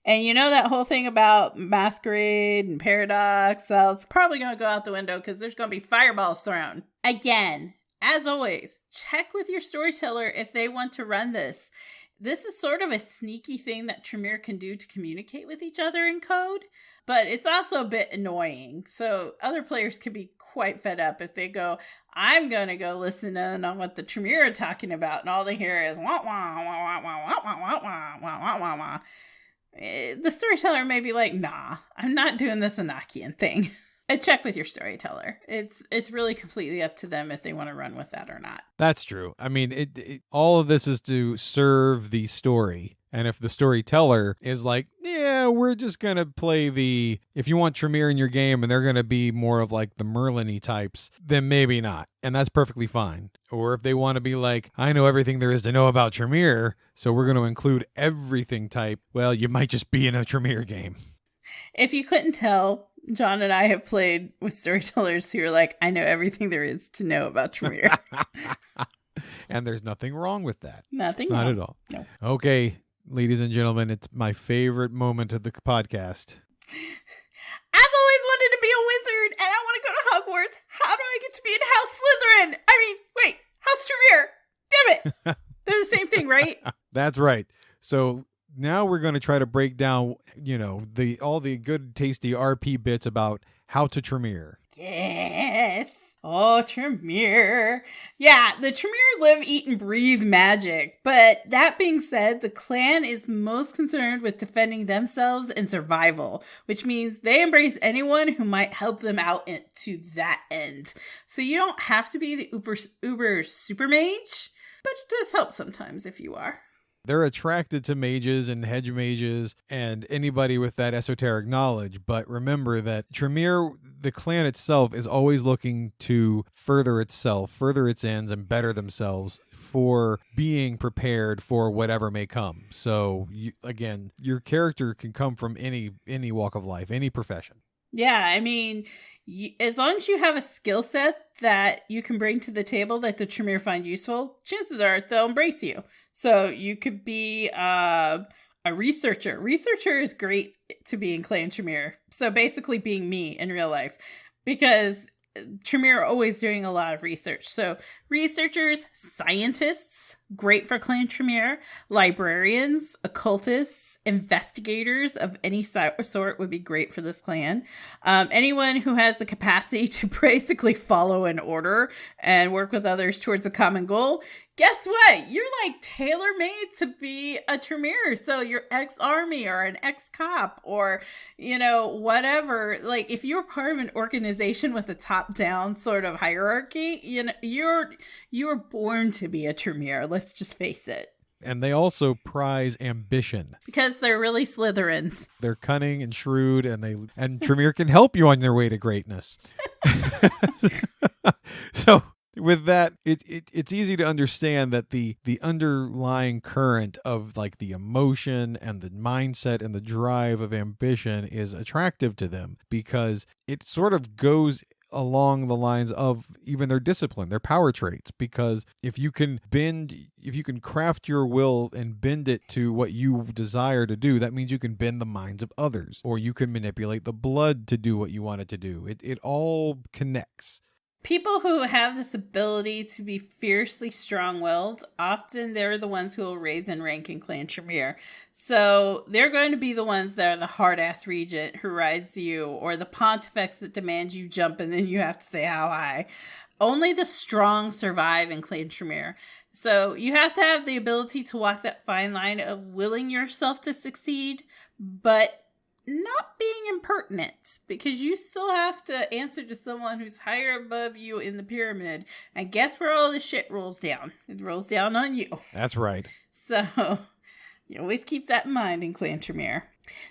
you know that whole thing about masquerade and paradox, so it's probably going to go out the window because there's going to be fireballs thrown. Again, as always, check with your storyteller if they want to run this. This is sort of a sneaky thing that Tremere can do to communicate with each other in code, but it's also a bit annoying. So other players could be quite fed up if they go, I'm going to go listen in on what the Tremere are talking about, and all they hear is wah, wah, wah, wah, wah, wah, wah, wah, wah, wah, wah, wah. The storyteller may be like, nah, I'm not doing this Enochian thing. And check with your storyteller. It's really completely up to them if they want to run with that or not. That's true. I mean, all of this is to serve the story. And if the storyteller is like, yeah, we're just going to play if you want Tremere in your game and they're going to be more of like the Merlin-y types, then maybe not. And that's perfectly fine. Or if they want to be like, I know everything there is to know about Tremere, so we're going to include everything type, well, you might just be in a Tremere game. If you couldn't tell, John and I have played with storytellers who are like, I know everything there is to know about Tremere. And there's nothing wrong with that. Nothing Not wrong. at all. No. Okay. ladies and gentlemen, it's my favorite moment of the podcast. I've always wanted to be a wizard, and I want to go to Hogwarts. How do I get to be in House Slytherin? I mean, wait, House Tremere. Damn it. They're the same thing, right? That's right. So now we're going to try to break down, all the good, tasty RP bits about how to Tremere. Yes. Oh, Tremere. Yeah, the Tremere live, eat, and breathe magic. But that being said, the clan is most concerned with defending themselves and survival, which means they embrace anyone who might help them out to that end. So you don't have to be the uber super mage, but it does help sometimes if you are. They're attracted to mages and hedge mages and anybody with that esoteric knowledge. But remember that Tremere, the clan itself, is always looking to further itself, further its ends, and better themselves for being prepared for whatever may come. So, again, your character can come from any walk of life, any profession. Yeah, I mean, as long as you have a skill set that you can bring to the table that the Tremere find useful, chances are they'll embrace you. So you could be a researcher. Researcher is great to be in Clan Tremere. So basically being me in real life, because Tremere are always doing a lot of research. So researchers, scientists, great for Clan Tremere. Librarians, occultists, investigators of any sort would be great for this clan. Anyone who has the capacity to basically follow an order and work with others towards a common goal. Guess what? You're like tailor-made to be a Tremere. So you're ex-army or an ex-cop or, whatever. Like if you're part of an organization with a top-down sort of hierarchy, you're born to be a Tremere. Let's just face it. And they also prize ambition. Because they're really Slytherins. They're cunning and shrewd, and Tremere can help you on your way to greatness. So with that, it's easy to understand that the underlying current of like the emotion and the mindset and the drive of ambition is attractive to them because it sort of goes along the lines of even their discipline, their power traits, because if you can craft your will and bend it to what you desire to do, that means you can bend the minds of others, or you can manipulate the blood to do what you want it to do. It all connects. People who have this ability to be fiercely strong-willed, often they're the ones who will raise in rank in Clan Tremere. So they're going to be the ones that are the hard-ass regent who rides you, or the pontifex that demands you jump and then you have to say how high. Only the strong survive in Clan Tremere. So you have to have the ability to walk that fine line of willing yourself to succeed, but not being impertinent, because you still have to answer to someone who's higher above you in the pyramid. And guess where all this shit rolls down? It rolls down on you. That's right. So you always keep that in mind in Clan Tremere.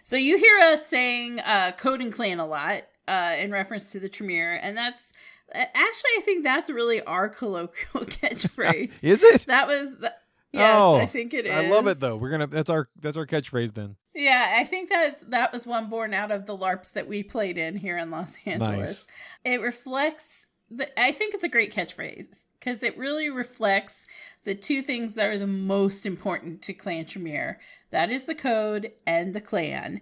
So you hear us saying code and clan a lot in reference to the Tremere, and that's actually, I think that's really our colloquial catchphrase. Is it? That was yes, I think it is. I love it though. That's our catchphrase then. Yeah, I think that was one born out of the LARPs that we played in here in Los Angeles. Nice. It reflects I think it's a great catchphrase because it really reflects the two things that are the most important to Clan Tremere. That is the code and the clan.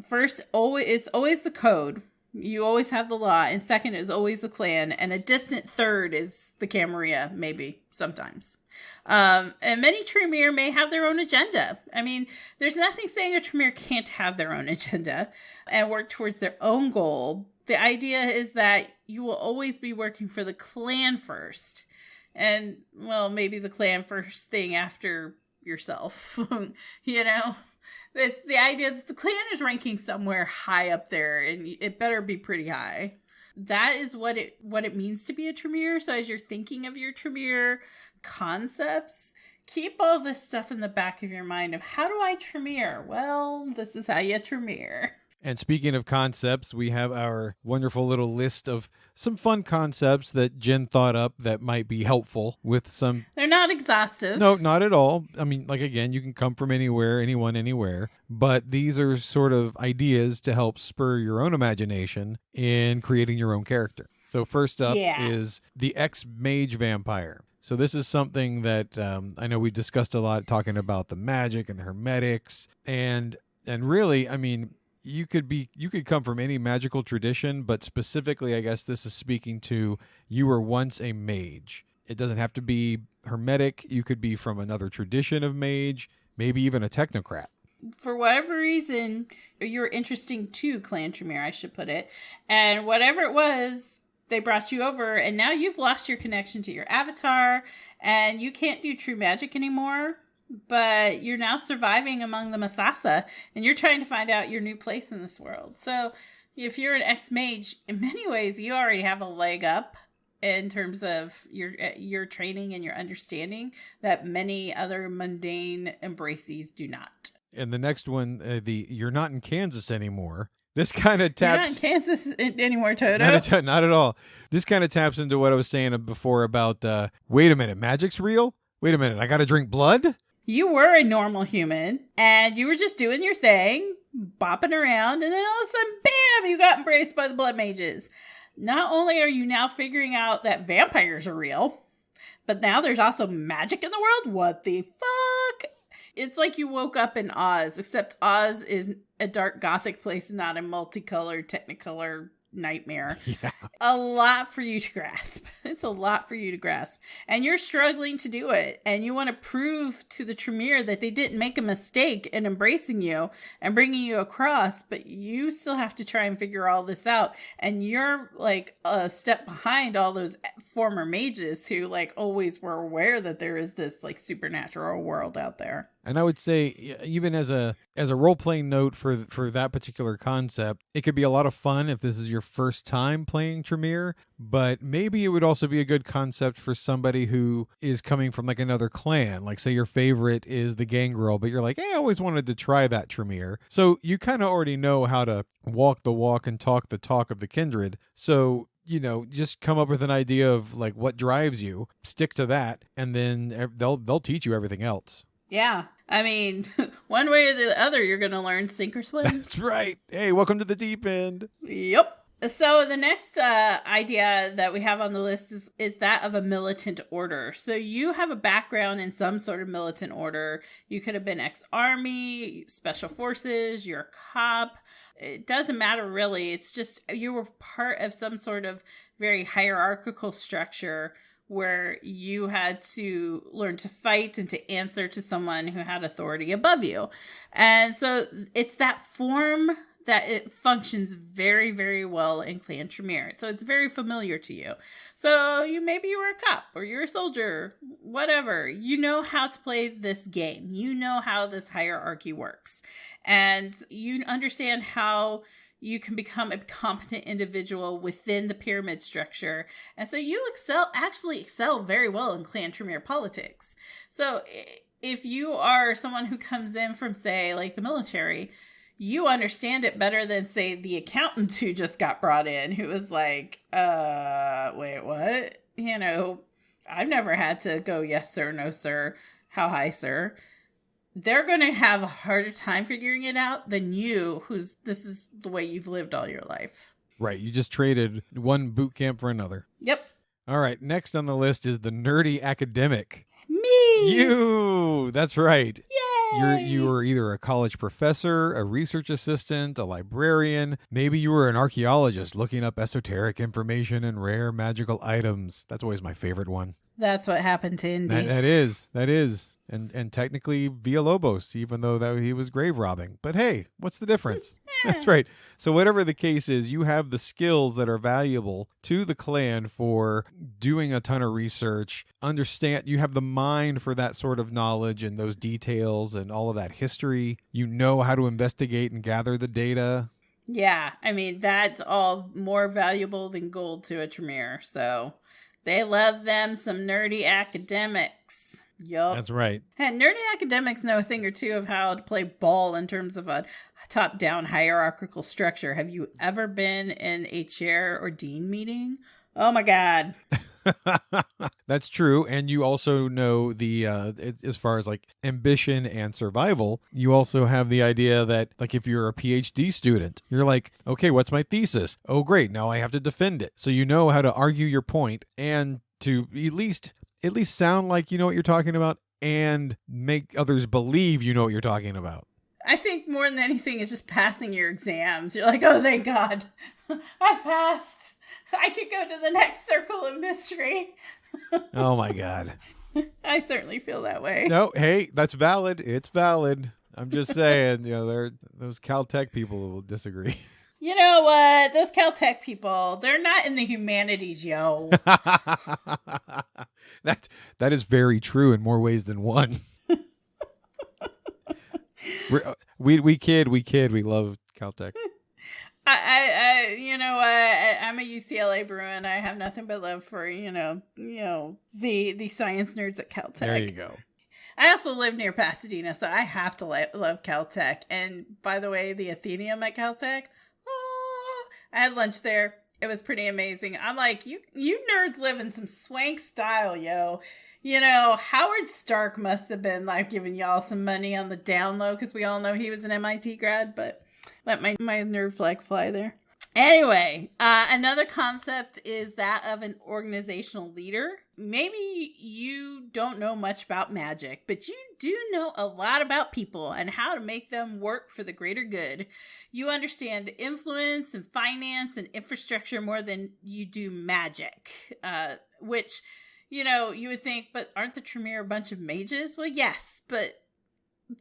First, it's always the code. You always have the law. And second is always the clan. And a distant third is the Camarilla, maybe, sometimes. And many Tremere may have their own agenda. I mean, there's nothing saying a Tremere can't have their own agenda and work towards their own goal. The idea is that you will always be working for the clan first. And, well, maybe the clan first thing after yourself. It's the idea that the clan is ranking somewhere high up there, and it better be pretty high. That is what it means to be a Tremere. So as you're thinking of your Tremere concepts, keep all this stuff in the back of your mind of how do I Tremere? Well, this is how you Tremere. And speaking of concepts, we have our wonderful little list of some fun concepts that Jen thought up that might be helpful with some... They're not exhaustive. No, not at all. I mean, like, again, you can come from anywhere, anyone, anywhere. But these are sort of ideas to help spur your own imagination in creating your own character. So first up is the ex-mage vampire. So this is something that I know we've discussed a lot, talking about the magic and the hermetics, and really, I mean, you could come from any magical tradition, but specifically, I guess this is speaking to you were once a mage. It doesn't have to be hermetic. You could be from another tradition of mage, maybe even a technocrat. For whatever reason, you're interesting to Clan Tremere, I should put it. And whatever it was, they brought you over, and now you've lost your connection to your avatar, and you can't do true magic anymore, but you're now surviving among the Masasa, and you're trying to find out your new place in this world. So if you're an ex-mage, in many ways, you already have a leg up in terms of your training and your understanding that many other mundane embracees do not. And the next one, you're not in Kansas anymore. This kind of taps... You're not in Kansas anymore, Toto. Not at all. This kind of taps into what I was saying before about, wait a minute, magic's real? Wait a minute, I gotta drink blood? You were a normal human, and you were just doing your thing, bopping around, and then all of a sudden, bam, you got embraced by the blood mages. Not only are you now figuring out that vampires are real, but now there's also magic in the world? What the fuck? It's like you woke up in Oz, except Oz is a dark gothic place, not a multicolored, technicolor nightmare. Yeah. A lot for you to grasp. It's a lot for you to grasp. And you're struggling to do it. And you want to prove to the Tremere that they didn't make a mistake in embracing you and bringing you across, but you still have to try and figure all this out. And you're like a step behind all those former mages who like always were aware that there is this like supernatural world out there. And I would say, even as a role-playing note for that particular concept, it could be a lot of fun if this is your first time playing Tremere, but maybe it would also be a good concept for somebody who is coming from like another clan. Like say your favorite is the Gangrel, but you're like, hey, I always wanted to try that Tremere. So you kind of already know how to walk the walk and talk the talk of the Kindred. So just come up with an idea of like what drives you, stick to that, and then they'll teach you everything else. Yeah. I mean, one way or the other, you're going to learn sink or swim. That's right. Hey, welcome to the deep end. Yep. So the next idea that we have on the list is that of a militant order. So you have a background in some sort of militant order. You could have been ex-army, special forces, you're a cop. It doesn't matter really. It's just you were part of some sort of very hierarchical structure where you had to learn to fight and to answer to someone who had authority above you. And so it's that form that it functions very, very well in Clan Tremere. So it's very familiar to you. So maybe you were a cop or you're a soldier, whatever. You know how to play this game. You know how this hierarchy works. And you understand how you can become a competent individual within the pyramid structure. And so you excel very well in Clan Tremere politics. So if you are someone who comes in from, say, like the military, you understand it better than, say, the accountant who just got brought in, who was like, wait, what? I've never had to go, yes, sir, no, sir, how high, sir. They're going to have a harder time figuring it out than you, this is the way you've lived all your life. Right. You just traded one boot camp for another. Yep. All right. Next on the list is the nerdy academic. Me! You! That's right. Yay! You were either a college professor, a research assistant, a librarian. Maybe you were an archaeologist looking up esoteric information and rare magical items. That's always my favorite one. That's what happened to Indy. That is. And technically Villalobos, even though he was grave robbing. But hey, what's the difference? That's right. So whatever the case is, you have the skills that are valuable to the clan for doing a ton of research. You have the mind for that sort of knowledge and those details and all of that history. You know how to investigate and gather the data. Yeah, I mean, that's all more valuable than gold to a Tremere. So they love them some nerdy academics. Yup. That's right. And nerdy academics know a thing or two of how to play ball in terms of a top-down hierarchical structure. Have you ever been in a chair or dean meeting? Oh my God. That's true. And you also know as far as like ambition and survival, you also have the idea that like if you're a PhD student, you're like, okay, what's my thesis? Oh, great. Now I have to defend it. So you know how to argue your point and to at least at least sound like you know what you're talking about and make others believe you know what you're talking about. I think more than anything is just passing your exams. You're like, oh, thank God, I passed. I could go to the next circle of mystery. Oh my God. I certainly feel that way. No, hey, that's valid. It's valid. I'm just saying, those Caltech people will disagree. You know what? Those Caltech people, they're not in the humanities, yo. That is very true in more ways than one. We kid. We love Caltech. I'm a UCLA Bruin. I have nothing but love for, the science nerds at Caltech. There you go. I also live near Pasadena, so I have to love Caltech. And by the way, the Athenaeum at Caltech, I had lunch there. It was pretty amazing. I'm like, you nerds live in some swank style, yo. Howard Stark must have been like giving y'all some money on the down low because we all know he was an MIT grad, but let my nerd flag fly there. Anyway, another concept is that of an organizational leader. Maybe you don't know much about magic, but you do know a lot about people and how to make them work for the greater good. You understand influence and finance and infrastructure more than you do magic, which, you would think, but aren't the Tremere a bunch of mages? Well, yes, but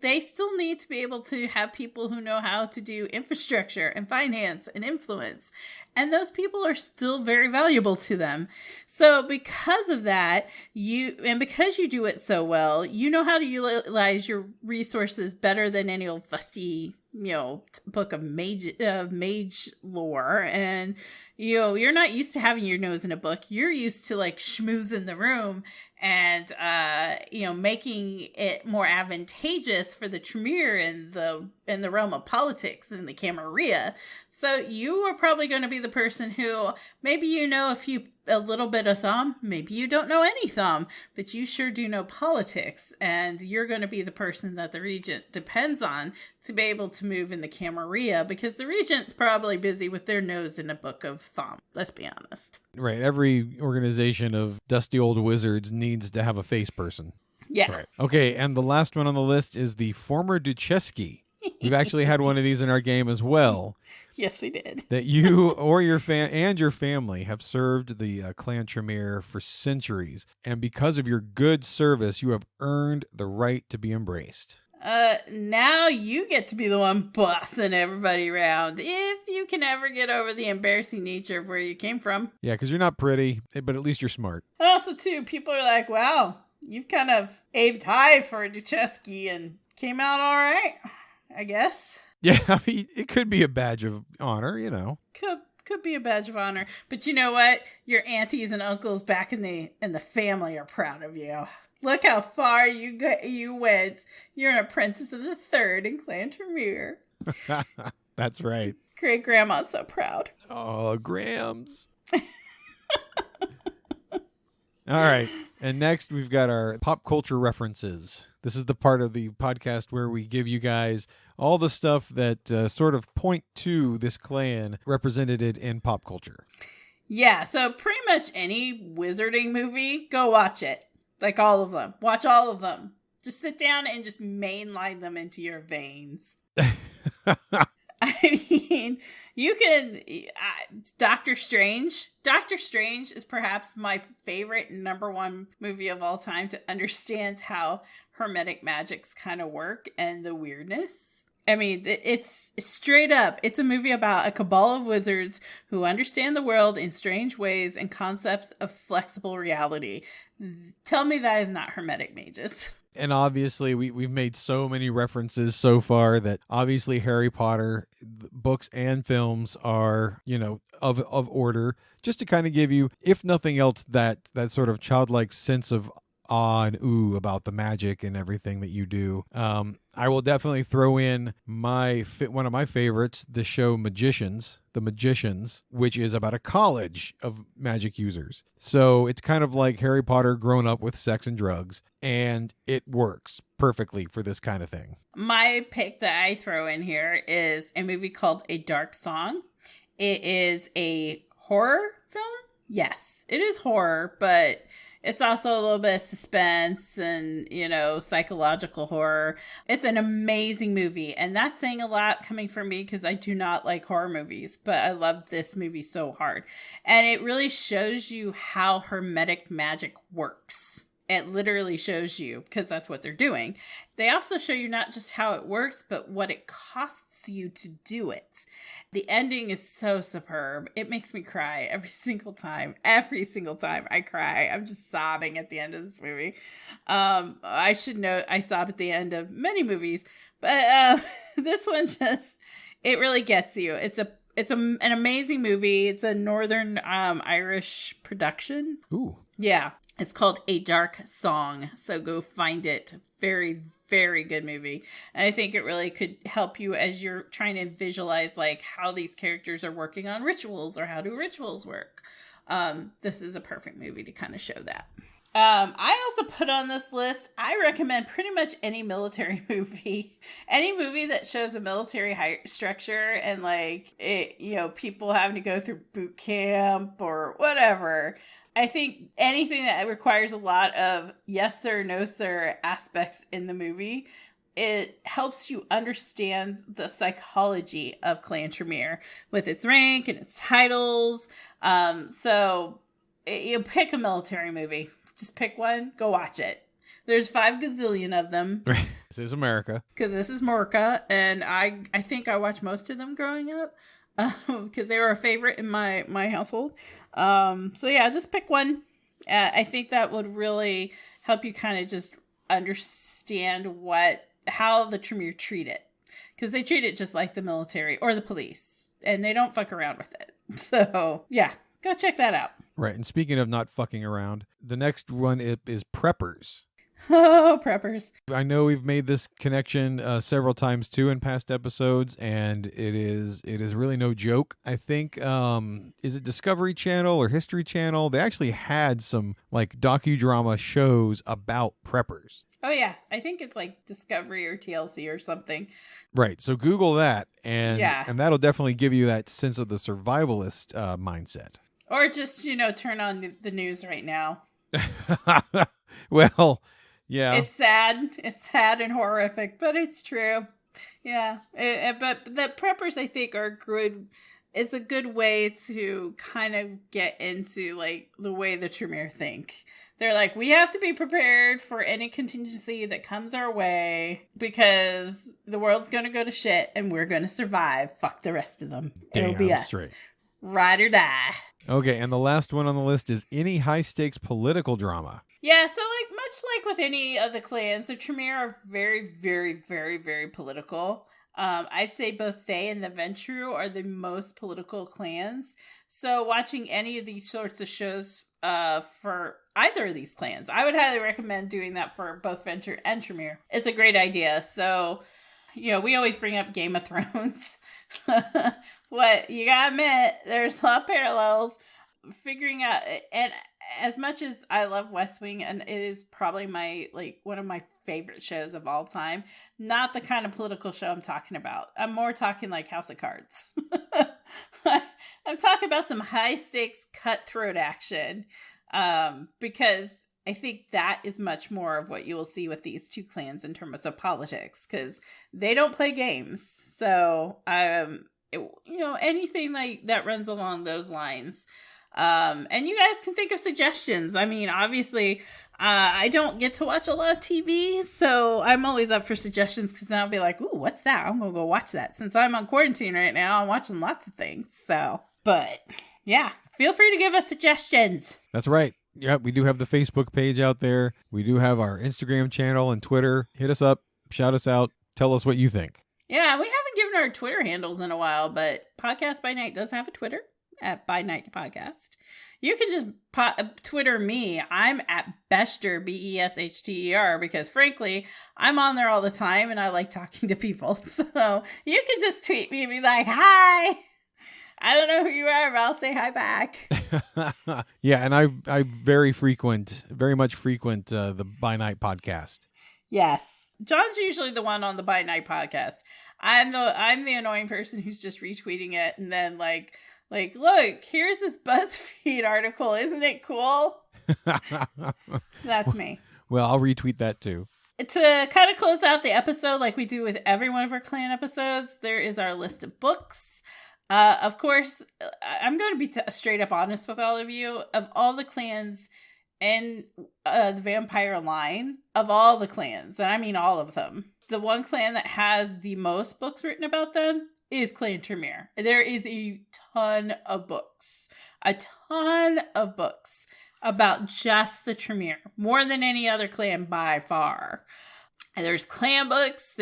they still need to be able to have people who know how to do infrastructure and finance and influence. And those people are still very valuable to them. So because of that, because you do it so well, you know how to utilize your resources better than any old fusty, book of mage lore. And, you're not used to having your nose in a book. You're used to like schmoozing the room and, making it more advantageous for the Tremere in the realm of politics and the Camarilla. So you are probably going to be the person who maybe a little bit of THAUM, maybe you don't know any THAUM, but you sure do know politics, and you're going to be the person that the regent depends on to be able to move in the Camarilla, because the regent's probably busy with their nose in a book of THAUM. Let's be honest. Right. Every organization of dusty old wizards needs to have a face person. Yeah. Right. Okay, and the last one on the list is the former Duchesky. We've actually had one of these in our game as well. Yes, we did. That you or your family have served the clan Tremere for centuries, and because of your good service, you have earned the right to be embraced. Now you get to be the one bossing everybody around, if you can ever get over the embarrassing nature of where you came from. Yeah, because you're not pretty, but at least you're smart. And also, too, people are like, wow, you've kind of aimed high for a Duchesky and came out all right, I guess. Yeah, I mean, it could be a badge of honor, Could be a badge of honor. But you know what? Your aunties and uncles back in the family are proud of you. Look how far you went. You're an apprentice of the third in Clan Tremere. That's right. Great grandma's so proud. Oh, Grams. All right. And next we've got our pop culture references. This is the part of the podcast where we give you guys all the stuff that sort of point to this clan represented in pop culture. Yeah, so pretty much any wizarding movie, go watch it. Like all of them. Watch all of them. Just sit down and just mainline them into your veins. I mean, you can... Doctor Strange. Doctor Strange is perhaps my favorite #1 movie of all time to understand how hermetic magics kind of work and the weirdness. I mean, it's straight up. It's a movie about a cabal of wizards who understand the world in strange ways and concepts of flexible reality. Tell me that is not hermetic mages. And obviously, we've made so many references so far that obviously Harry Potter books and films are, of order, just to kind of give you, if nothing else, that sort of childlike sense of awe and ooh about the magic and everything that you do. I will definitely throw in one of my favorites, the show The Magicians, which is about a college of magic users. So it's kind of like Harry Potter grown up with sex and drugs, and it works perfectly for this kind of thing. My pick that I throw in here is a movie called A Dark Song. It is a horror film. Yes, it is horror, but It's also a little bit of suspense and, psychological horror. It's an amazing movie. And that's saying a lot coming from me because I do not like horror movies, but I love this movie so hard. And it really shows you how hermetic magic works. It literally shows you, because that's what they're doing. They also show you not just how it works, but what it costs you to do it. The ending is so superb. It makes me cry every single time. Every single time I cry. I'm just sobbing at the end of this movie. I should note I sob at the end of many movies, but this one it really gets you. It's an amazing movie. It's a Northern Irish production. Ooh. Yeah. It's called A Dark Song, so go find it. Very, very good movie. And I think it really could help you as you're trying to visualize like how these characters are working on rituals or how do rituals work. This is a perfect movie to kind of show that. I also put on this list, I recommend pretty much any military movie. Any movie that shows a military structure and like, people having to go through boot camp or whatever. I think anything that requires a lot of yes sir, no sir aspects in the movie, it helps you understand the psychology of Clan Tremere with its rank and its titles. So you pick a military movie. Just pick one, go watch it. There's 5 gazillion of them. This is America. Because this is Morca, and I think I watched most of them growing up. Because they were a favorite in my household. So yeah, just pick one. I think that would really help you kind of just understand how the Tremere treat it. Because they treat it just like the military or the police. And they don't fuck around with it. So yeah, go check that out. Right. And speaking of not fucking around, the next one is Preppers. Oh, Preppers. I know we've made this connection several times too in past episodes, and it is really no joke. I think is it Discovery Channel or History Channel? They actually had some like docudrama shows about preppers. Oh yeah, I think it's like Discovery or TLC or something. Right. So Google that, and that'll definitely give you that sense of the survivalist mindset. Or just turn on the news right now. Well. Yeah. It's sad. It's sad and horrific, but it's true. Yeah. But the preppers, I think, are good. It's a good way to kind of get into like the way the Tremere think. They're like, we have to be prepared for any contingency that comes our way because the world's going to go to shit and we're going to survive. Fuck the rest of them. It'll be us. Straight. Ride or die. Okay. And the last one on the list is any high stakes political drama. Yeah, so much like with any of the clans, the Tremere are very, very, very, very political. I'd say both they and the Ventrue are the most political clans. So watching any of these sorts of shows for either of these clans, I would highly recommend doing that for both Ventrue and Tremere. It's a great idea. So, we always bring up Game of Thrones. What you gotta admit, there's a lot of parallels. Figuring out, and as much as I love West Wing, and it is probably one of my favorite shows of all time, not the kind of political show I'm talking about. I'm more talking like House of Cards. I'm talking about some high stakes cutthroat action, because I think that is much more of what you will see with these two clans in terms of politics, because they don't play games. So, anything like that runs along those lines. And you guys can think of suggestions. I mean, obviously, I don't get to watch a lot of TV, so I'm always up for suggestions because I'll be like, ooh, what's that? I'm going to go watch that. Since I'm on quarantine right now, I'm watching lots of things. So, but yeah, feel free to give us suggestions. That's right. Yep, we do have the Facebook page out there. We do have our Instagram channel and Twitter. Hit us up, shout us out, tell us what you think. Yeah, we haven't given our Twitter handles in a while, but Podcast by Night does have a Twitter. At By Night the Podcast. You can just Twitter me. I'm at Beshter, Beshter, because frankly, I'm on there all the time and I like talking to people. So you can just tweet me and be like, hi. I don't know who you are, but I'll say hi back. Yeah, and I very much frequent the By Night Podcast. Yes. John's usually the one on the By Night Podcast. I'm the annoying person who's just retweeting it and then like, look, here's this BuzzFeed article. Isn't it cool? That's me. Well, I'll retweet that too. To kind of close out the episode like we do with every one of our clan episodes, there is our list of books. Of course, I'm going to be straight up honest with all of you. Of all the clans in the vampire line, of all the clans, and I mean all of them, the one clan that has the most books written about them is Clan Tremere. There is a ton of books. A ton of books about just the Tremere, more than any other clan by far. And there's clan books,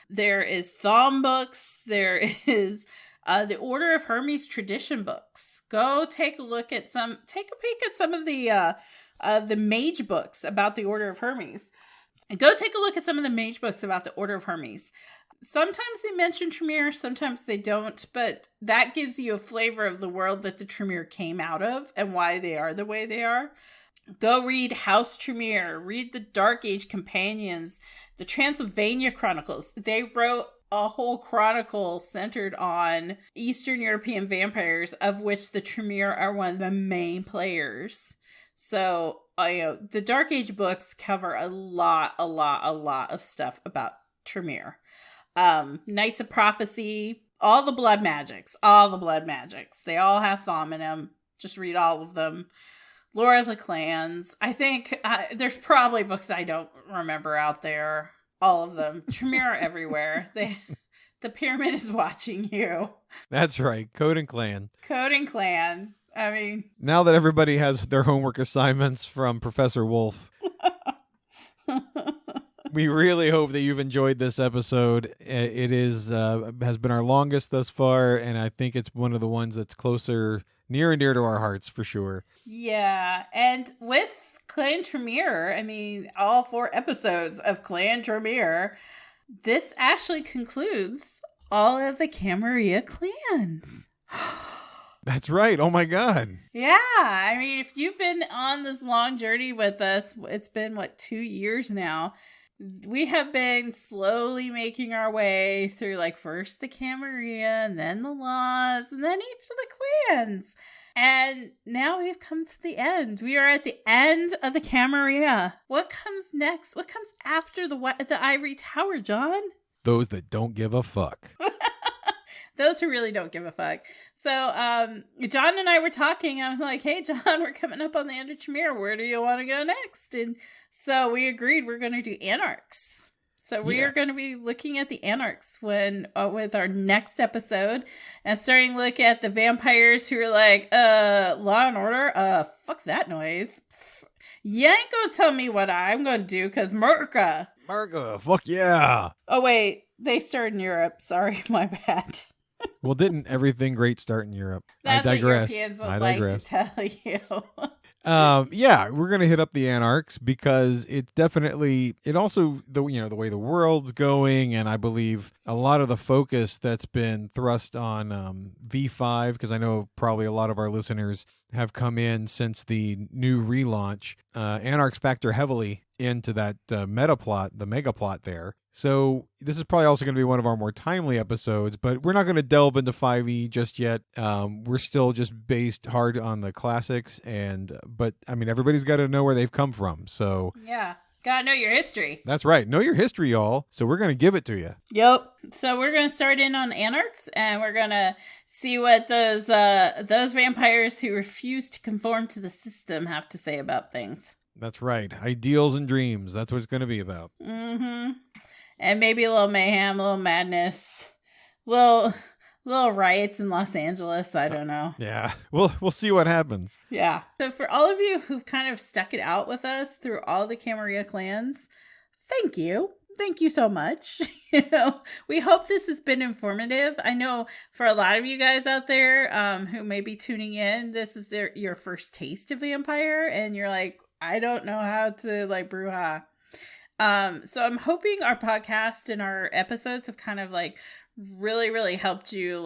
there is THAUM books, there is the Order of Hermes tradition books. Go take a peek at some of the mage books about the Order of Hermes. And go take a look at some of the mage books about the Order of Hermes. Sometimes they mention Tremere, sometimes they don't, but that gives you a flavor of the world that the Tremere came out of and why they are the way they are. Go read House Tremere, read the Dark Age Companions, the Transylvania Chronicles. They wrote a whole chronicle centered on Eastern European vampires, of which the Tremere are one of the main players. So, the Dark Age books cover a lot of stuff about Tremere. Knights of Prophecy, all the blood magics. They all have THAUM in them. Just read all of them. Lore of the Clans. I think there's probably books I don't remember out there. All of them. Tremere are everywhere. The pyramid is watching you. That's right. Code and Clan. I mean, now that everybody has their homework assignments from Professor Wolf, we really hope that you've enjoyed this episode. It has been our longest thus far, and I think it's one of the ones that's near and dear to our hearts for sure. Yeah, and with Clan Tremere, I mean, all 4 episodes of Clan Tremere, this actually concludes all of the Camarilla clans. That's right. Oh my God. Yeah. I mean, if you've been on this long journey with us, it's been 2 years now. We have been slowly making our way through first the Camarilla and then the Laws and then each of the clans. And now we've come to the end. We are at the end of the Camarilla. What comes next? What comes after the Ivory Tower, John? Those that don't give a fuck. Those who really don't give a fuck. So, John and I were talking. I was like, hey, John, we're coming up on the end of Tremere. Where do you want to go next? And so we agreed we're going to do Anarchs. So we are going to be looking at the Anarchs with our next episode and starting to look at the vampires who are like, Law and Order, fuck that noise. Pfft. You ain't going to tell me what I'm going to do because Merca, fuck yeah. Oh, wait, they started in Europe. Sorry, my bad. Well, didn't everything great start in Europe? That's I digress. what Europeans would like to tell you. Yeah, we're gonna hit up the Anarchs because it also the way the world's going, and I believe a lot of the focus that's been thrust on V5, because I know probably a lot of our listeners have come in since the new relaunch. Anarchs factor heavily into that meta plot, the mega plot there. So this is probably also going to be one of our more timely episodes, but we're not going to delve into 5e just yet. We're still just based hard on the classics, but I mean, everybody's got to know where they've come from. So yeah, gotta know your history. That's right. Know your history, y'all. So we're going to give it to you. Yep. So we're going to start in on Anarchs, and we're going to see what those vampires who refuse to conform to the system have to say about things. That's right. Ideals and dreams. That's what it's going to be about. Mm-hmm. And maybe a little mayhem, a little madness, little riots in Los Angeles. I don't know. Yeah, we'll see what happens. Yeah. So for all of you who've kind of stuck it out with us through all the Camarilla clans, thank you. Thank you so much. We hope this has been informative. I know for a lot of you guys out there who may be tuning in, this is your first taste of vampire, and you're like, I don't know how to bruja. So I'm hoping our podcast and our episodes have kind of really, really helped you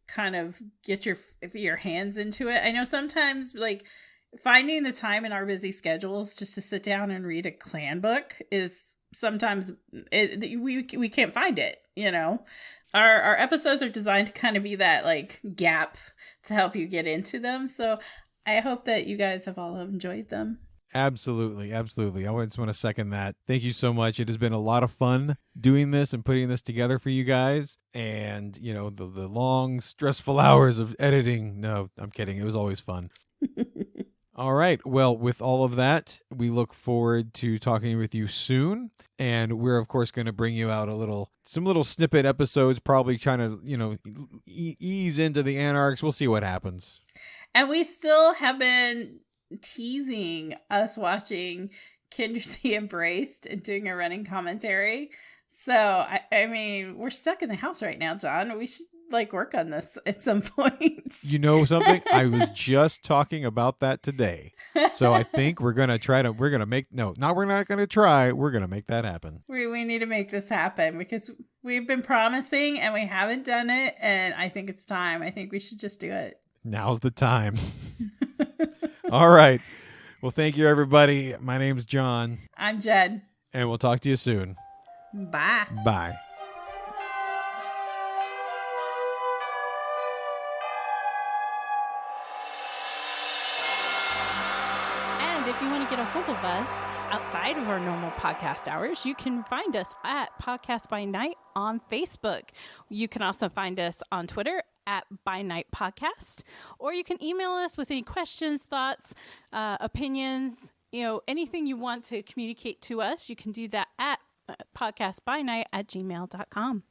kind of get your hands into it. I know sometimes finding the time in our busy schedules just to sit down and read a clan book is sometimes we can't find it, Our episodes are designed to kind of be that gap to help you get into them. So I hope that you guys have all enjoyed them. Absolutely. Absolutely. I just want to second that. Thank you so much. It has been a lot of fun doing this and putting this together for you guys. And, you know, the long, stressful hours of editing. No, I'm kidding. It was always fun. All right. Well, with all of that, we look forward to talking with you soon. And we're, of course, going to bring you out some little snippet episodes, probably trying to, you know, ease into the Anarchs. We'll see what happens. And we still have been teasing us watching Kindred Embraced and doing a running commentary. So, I mean, we're stuck in the house right now, John. We should work on this at some point. You know something? I was just talking about that today. So I think we're not going to make that happen. We need to make this happen because we've been promising and we haven't done it. And I think it's time. I think we should just do it. Now's the time. All right. Well, thank you, everybody. My name's John. I'm Jed. And we'll talk to you soon. Bye. Bye. And if you want to get a hold of us outside of our normal podcast hours, you can find us at Podcast by Night on Facebook. You can also find us on Twitter at By Night Podcast, or you can email us with any questions, thoughts, opinions, anything you want to communicate to us. You can do that at podcastbynight@gmail.com.